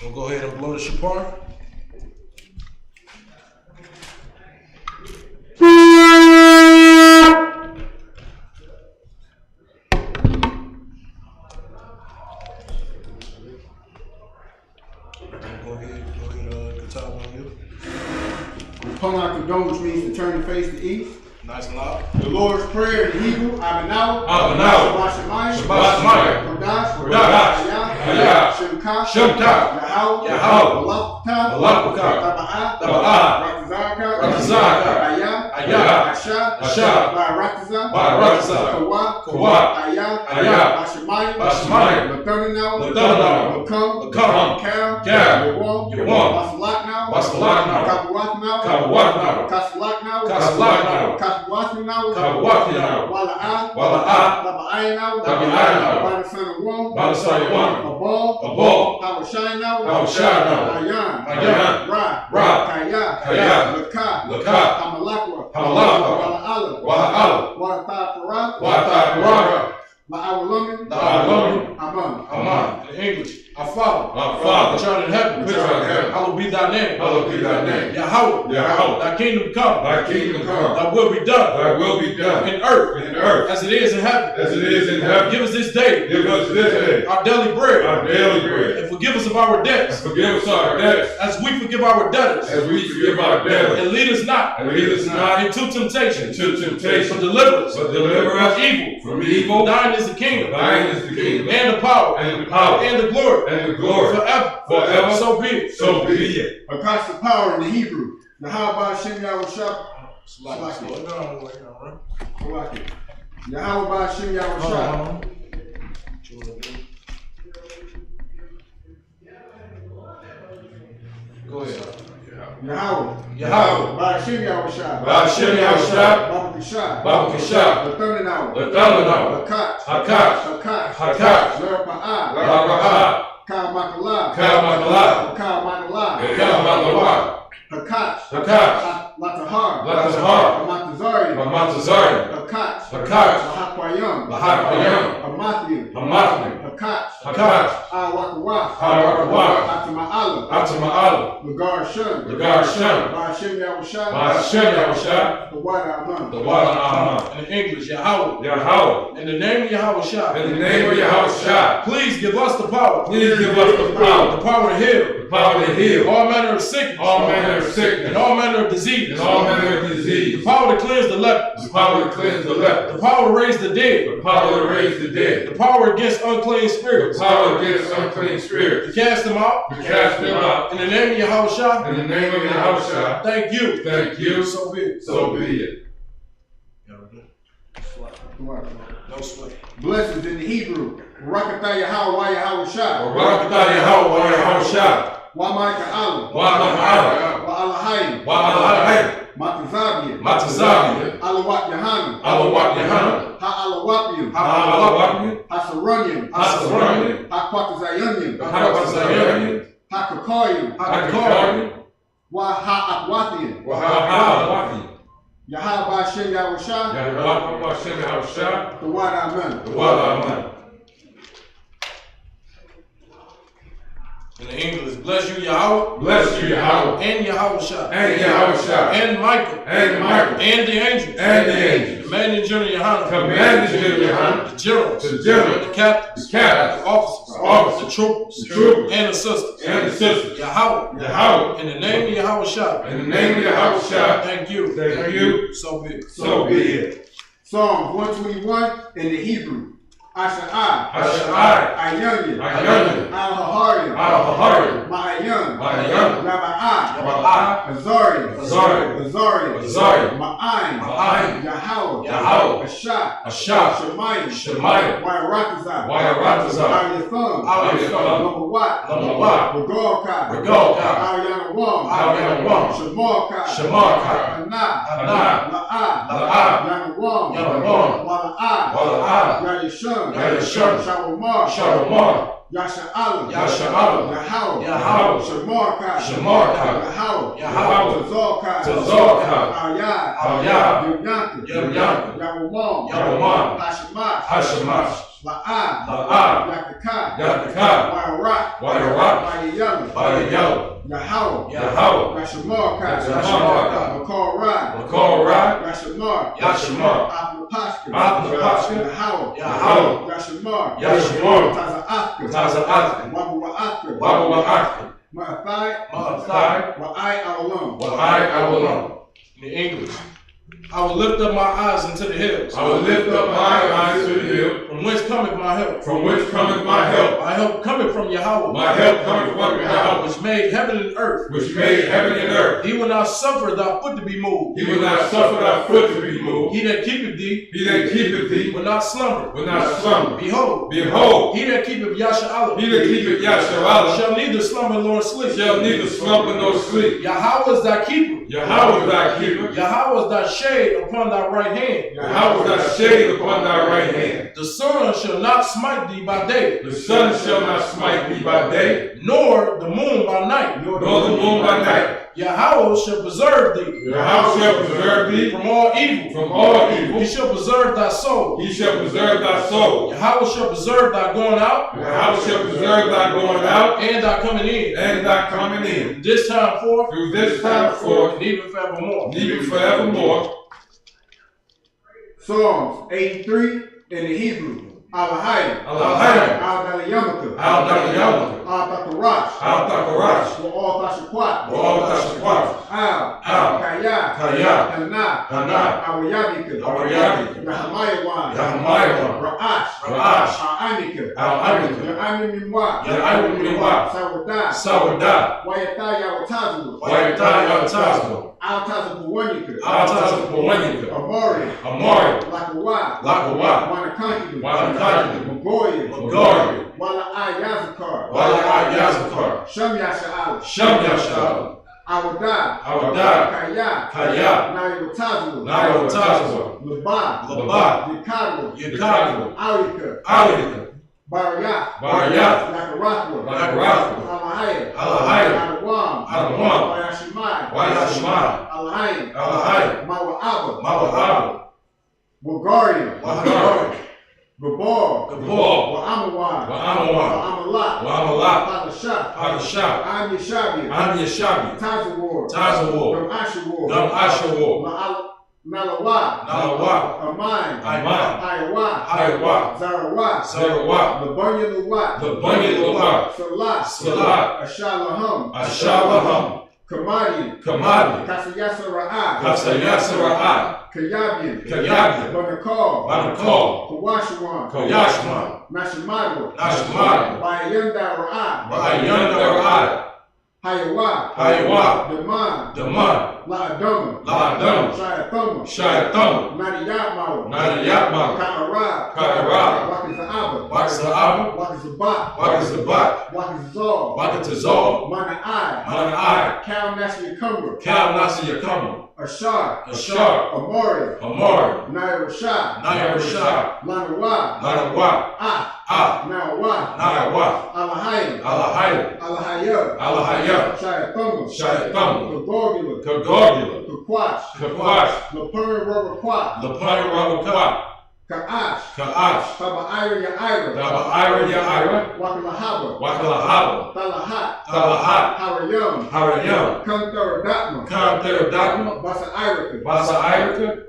We'll go ahead and blow the Shamar. Go ahead, Qatar on you. Which means to turn the face to east. Nice and loud. The Lord's Prayer in Hebrew, Abinau, Shabbat Shemayim, Kodash, Ayah, Shemka, Yahawah, Malakah, Ratazaka, Ayah, Asha, Barakazah, Kawah, Ayah, Shemayim, Lathunau, Lakam, Kal, Yawam, Kasalaknawa, Kabuwatnawa, Kabuwatnawa, Kasalaknawa, Kasalaknawa, Kabuwatnawa, Kabuwatnawa, Wala'a, Wala'a, Laba'aynawa, Laba'aynawa, by the son of Wong, by the son of Wong, Abal, Hawashaynawa, Hawashaynawa, Mayan, Mayan, Ra, Kaya, Kaya, Laka, Laka, Hamalakwa, Hamalakwa, Wala'ala, Wala'ala, Walatha, Wa'atha, La'awalumi, La'awalumi, Aman. Amen. In English, our Father, Our Father, which art in heaven, which art in heaven, hallowed be thy name. hallowed be thy name. Yahawah, Yahawah, thy kingdom come, thy kingdom come, thy will be done thy will be done in earth in earth as it is in heaven. as it is in heaven. Give us this day Give us this day our daily bread, our daily bread, and forgive us of our and debts forgive us our debts as we forgive our debtors. as we forgive our debtors. And lead us not And lead us not into temptation, into but temptation, deliver us but deliver from us evil. from evil. Thine is the kingdom, Thine is the kingdom, and the power, and the power, and the glory, and the glory, forever. forever. So be it. So be it. Across the power in the Hebrew. Yahawah Bahasham Yahawashi. Yahawah Bahasham Yahawashi. Go ahead. Yahawah. Yahawah. Bahasham Yahawashi. Bahasham Yahawashi. Babakashah. Babakashah. Lathananawa. Lathananawa. Hakat. Hakat. Hakat. Hakat. Lerapa'ah. Lara'ah. Ka'amakallah. Ka'amakallah. Ka'amakallah. Ka'amakallah. Hakat. Hakat. Latahar. Latahar. Amatazari. Amatazari. Hakat. Hakat. Lahakpayam. Lahakpayam. Hamathim. Hamathim. Hakat. Hakat. Awakawah. Awakawah. Atama'ala. Atama'ala. Lagar Shun. Lagar Shun. Bahasham Yahawashi. Bahasham Yahawashi. The water Aman. The water Ahtham. In English, Yahawah. Yahawah. In the name of Yahawah, In the name of Yahawashi. please give us the power. Please give us the power. The power to heal. The power to heal. All manner of sickness. All manner of sickness. And all manner of disease. And all manner of The disease. power to cleanse the lepers. The power to cleanse the leper. The power to raise the dead. The power to raise the dead. The power against unclean spirits. The power against unclean To spirits. cast them out. To cast them out. In the name of Yahawah, In the name of Yahawashi. thank you. Thank you. So be it. So be it. No sweat. Blessings in the Hebrew. Barakatah Yahawah Yahawashi. Barakatah Yahawah Yahawashi. Wamaika Allah. Wa'atha. Wa'alahayim. Wa'alahayim. Matazabiya. Matazabiya. Alawat Yahanna. Alawat Yahanna. Ha'alawapiyim. Ha'alawapiyim. Hasaranyim. Hasaranyim. Ha'kwatazayanyim. Ha'kwatazayanyim. Ha'kakoyim. Ha'kakoyim. Wa'ha'akwatiyim. Wa'ha'akwatiyim. Yahawah Bahasham Yahawashi. Yahawah Bahasham Yahawashi. The water Amen. The water Amen. In the English, bless you, Yahawah. Bless you, Yahawah. And Yahawah. And Yahawashi. And Michael. And Michael. And the angels. And the angels. Commanding General Yohanna. Commanding General Yohanna. The generals. The generals. The captains. The captains. The officers. The officers. The troopers. The troopers. And the sisters. And the sisters. Yahawah. Yahawah. In the name of Yahawah. In the name of Yahawashi. Thank you. Thank you. So be it. So be it. Psalms 121 in the Hebrew. Asha'ai. Asha'ai. Ayunyan. Ayunyan. Al-Haharim. Al-Haharim. Ma'ayun. Ma'ayun. Raba'ah. Raba'ah. Azari. Azari. Azari. Azari. Ma'ayin. Ma'ayin. Yahawah. Yahawah. Ashah. Ashah. Shemayim. Shemayim. Wa'aratazah. Wa'aratazah. Al-Yatham. Al-Yatham. Lumawat. Lumawat. Regalkai. Regalkai. Al-Yanawam. Al-Yanawam. Shamarkai. Shamarkai. Anah. Anah. La'ah. La'ah. Yanawam. Yanawam. Wala'ah. Wala'ah. Yahishun. Yahishun. Shalomar. Shalomar. Yasha'ala. Yasha'ala. Yahawah. Yahawah. Shamarkai. Shamarkai. Yahawah. Yahawah. Tazarkai. Tazarkai. Al-Yad. Al-Yad. Yunyanka. Yunyanka. Yawamam. Yawamam. Hashemash. Hashemash. La'ah. La'ah. Yakakai. Yakakai. Wa'arak. Wa'arak. Wa'ayala. Wa'ayala. Yahawah. Yahawah. Yashamarkai. Yashamarkai. Makorai. Makorai. Yashamar. Yashamar. Apnapashka. Apnapashka. Yahawah. Yahawah. Yashamar. Yashamar. Taza'atka. Taza'atka. Wa'atka. Wa'atka. Ma'athai. Ma'athai. Wa'ai Awalam. Wa'ai Awalam. In English, I will lift up my eyes into the hills. I will lift up my eyes to the hill. From whence cometh my help? From which cometh my help? My help cometh from Yahawah. My help cometh from Yahawah, Which made heaven and earth. which made heaven and earth. He will not suffer thy foot to be moved. He will not suffer thy foot to be moved. He that keepeth thee He that keepeth thee will not slumber. will not slumber. Behold, Behold, he that keepeth Yahawah he that keepeth Yahawah shall neither slumber nor sleep. shall neither slumber nor sleep. Yahawah is thy keeper. Yahawah is thy keeper. Yahawah is thy shade upon thy right hand. Yahawah is thy shade upon thy right hand. The sun shall not smite thee by day, The sun shall not smite thee by day, nor the moon by night. nor the moon by night. Yahawah shall preserve thee Yahawah shall preserve thee from all evil. from all evil. He shall preserve thy soul. He shall preserve thy soul. Yahawah shall preserve thy going out Yahawah shall preserve thy going out and thy coming in. and thy coming in. This time forth Through this time forth, and even forevermore. and even forevermore. Psalms 83 in the Hebrew. Alahayim. Alahayim. Al-Dalayamaka. Al-Dalayamaka. Al-Takarash. Al-Takarash. Wa-Al-Tashakwat. Wa-Al-Tashakwat. Kaya. Kaya. Hana. Hana. Awayabika. Awayabika. Yahamayawan. Yahamayawan. Ra'ash. Ra'ash. A'anika. Al-Anika. Ya'amimimwa. Ya'amimimwa. Sawadah. Sawadah. Wayata Yawatazu. Wayata Yawatazu. Al-Tazapuwanika. Al-Tazapuwanika. Amari. Amari. Lakawa. Lakawa. Wanakankidu. Wanakankidu. Magoya. Magoya. Wala Ayazakar. Wala Yazakar. Shamyasha'al. Shamyasha'al. Awadah. Awadah. Kaya. Kaya. Nayawatazu. Nayawatazu. Labad. Labad. Yakaru. Yakaru. Alika. Alika. Barayath. Barayath. Lakarakwa. Lakarakwa. Alahaya. Alahaya. Adawam. Adawam. Wayashimai. Wayashimai. Alahaya. Alahaya. Mawa'aba. Mawa'aba. Wagarian. Wagarian. Gabor. Gabor. Wa'amawan. Wa'amawan. Wa'amalat. Wa'amalat. Padashah. Padashah. I'm Yeshabi. I'm Yeshabi. Tazawar. Tazawar. Gam Ashawar. Gam Ashawar. Nalawa. Nalawa. Aman. Aman. Hayawa. Hayawa. Zarawa. Zarawa. Labunya Luwat. Labunya Luwat. Salat. Salat. Ashalaham. Ashalaham. Kamadi. Kamadi. Kasayasa Ra'ah. Kasayasa Ra'ah. Kayabian. Kayabian. Banakal. Banakal. Kawashawan. Kawashman. Nashimadwa. Nashimad. Bayanda Ra'ah. Bayanda Ra'ah. Hayawa. Hayawa. Daman. Daman. La'adama. La'adama. Shayathama. Shayathama. Nadiyatmawa. Nadiyatmawa. Ka'arab. Ka'arab. Wakiza'aba. Wakiza'aba. Wakizabat. Wakizabat. Wakizazal. Wakitazal. Mana'ai. Mana'ai. Cal Nasiyakumra. Cal Nasiyakama. Ashar. Ashar. Amari. Amari. Nair Rashad. Nair Rashad. Lanawa. Lanawa. Ah. Nawa. Nawa. Alahayim. Alahayim. Alahayah. Alahayah. Shayathama. Shayathama. Kagorgula. Kagorgula. Kakwash. Kakwash. Lapurn Rubber Quat. Lapani Rabakwat. Ka'ash. Ka'ash. Taba Ira Ya'ira. Daba Ira Ya'ira. Wakalahaba. Wakalahaba. Talahat. Talahat. Harayam. Harayam. Kunthar Datma. Kantherodakma. Basa Irika. Basa Irika.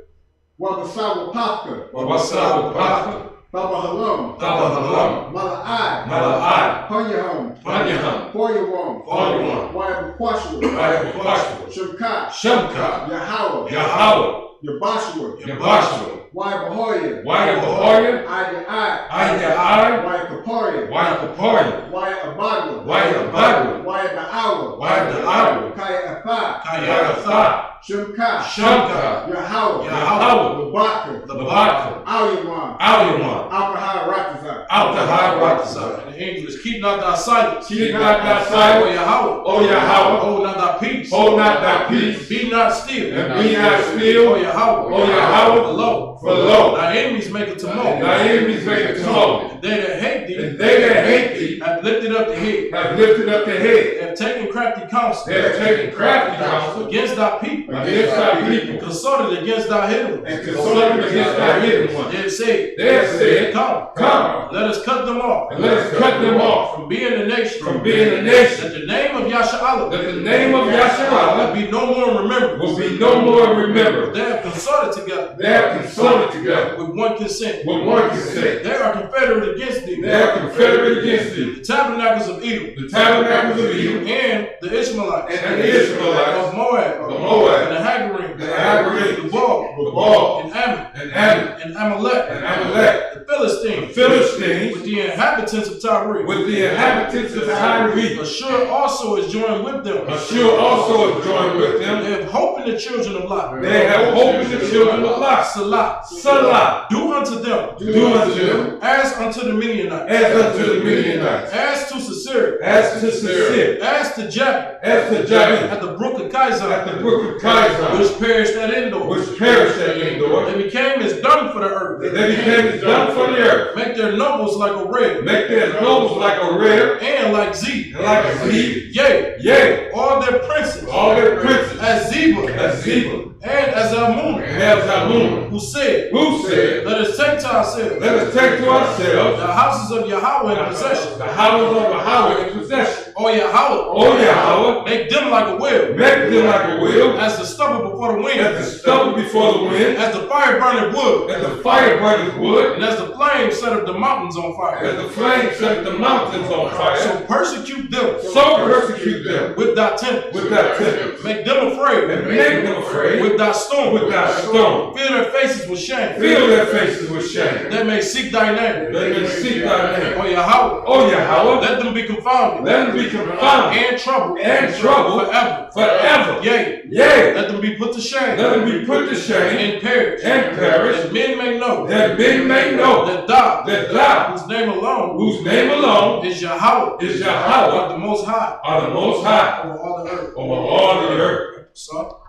Wabasawa Pafka. Wabasawa Pafka. Taba Halam. Taba Halam. Mala'ai. Mala'ai. Panyaham. Panyaham. Poyawam. Poyawam. Wayabakwashua. Wayabakwashua. Shemkat. Shemka. Yahawah. Yahawah. Yabashua. Yabashua. Wayabahoya. Wayabahoya. Aya'ai. Aya'ai. Wayakaparia. Wayapaporia. Wayabadwa. Wayabadwa. Wayada'awa. Wayada'awa. Kaya Atha. Kayatha. Shemkat. Shemka. Yahawah. Yahawah. Labaka. Labaka. Aliyawan. Aliyawan. Alkahar Ratazak. Alkahar Ratazak. In English, keep not thy silence. Keep not thy O silence. Yahawah. O Yahawah. Hold not thy peace. Hold not thy peace. Be not still. And be not O still. Yahawah. O Yahawah. For lo. For lo. Thy enemies make a tumult. Thy enemies make a tumult. They that hate thee. And they that hate thee have lifted up the head. have lifted up the head. Have taken crafty counsel. They have taken crafty counsel Against thy people. against thy people. Consulted against thy hidden ones. And consulted against thy hidden ones. They have said. They have said, Come. Let us cut them off. And let us cut them off From being a nation. from being a nation. That the name of Yahawah. That the name of Yahawah will be no more remembered. will be no more remembered. They have consulted together. They have consulted together With one consent. with one consent. They are confederate against thee. They are confederate against thee. The tabernacles of Edom. The tabernacles of Edom And the Ishmaelites. and the Israelites Of Moab. of Moab, And the Hagarim. the Hagarim, The Ball. Barak, and Ammon, and Ammon, and Amalek, and Amalek, the Philistines, Philistines, with the inhabitants of Tyre. with the inhabitants of Tyre. Ashur also is joined with them. Ashur also is joined with them. They have hope in the children of Lot. They have hope in the children of Lot. Salah. Salah. Do unto them Do unto them as unto the Midianites, as unto the Midianites, as to Sisera, as to Sisera, as to Jabin, as to Jabin, at the brook of Kaiser, at the brook of Kaiser, which perished at Endor. which perished at Endor. They became as dung for the earth. They became as dung for the earth. Make their nobles like a red, Make their nobles like a red, and like Zeb. and like a zebra. Yea, Yea, all their princes, all their princes, as Zebah, as zebra, and as Almun, and as Amun, who said, who said, let us take to ourselves let us take to ourselves the houses of Yahweh in possession. the houses of Yahweh in possession. O Yahweh, O Yahweh, make them like a wheel, make them like a wheel, as the stubble before the wind, as the stubble before the wind, as the fire burning wood, as the fire burns wood, and as the flame set up the mountains on fire. as the flame set the mountains on fire. So persecute them So persecute them with thy tempest, with thy tempest, make them afraid and make them afraid with thy storm, with thy stone. fill their faces with shame, Fill their faces with shame. they may seek thy name. They may seek thy name. O Yahweh, O Yahweh, let them be confounded let them be confounded and troubled forever. forever. Yea, Yea, let them be put to shame let them be put to shame and perish, and perish, that men may know that men may know that thou, that thou, whose name alone whose name alone is Yahweh, is Yahweh, art the most high are the most high over all the earth. over all the earth. So,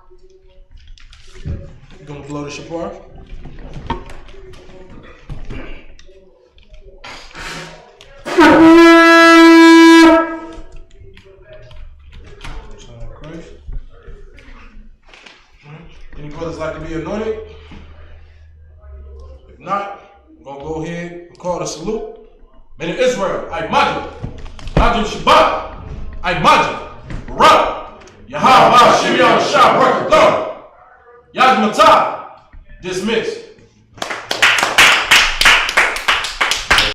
you gonna blow the Shamar? Any brothers like to be anointed? If not, I'm gonna go ahead and call the salute. Men of Israel, I-Majid, Majid Shabbat, I-Majid, Barak, Yahawah Bahasham Yahawashi, Yahawah, Dismissed.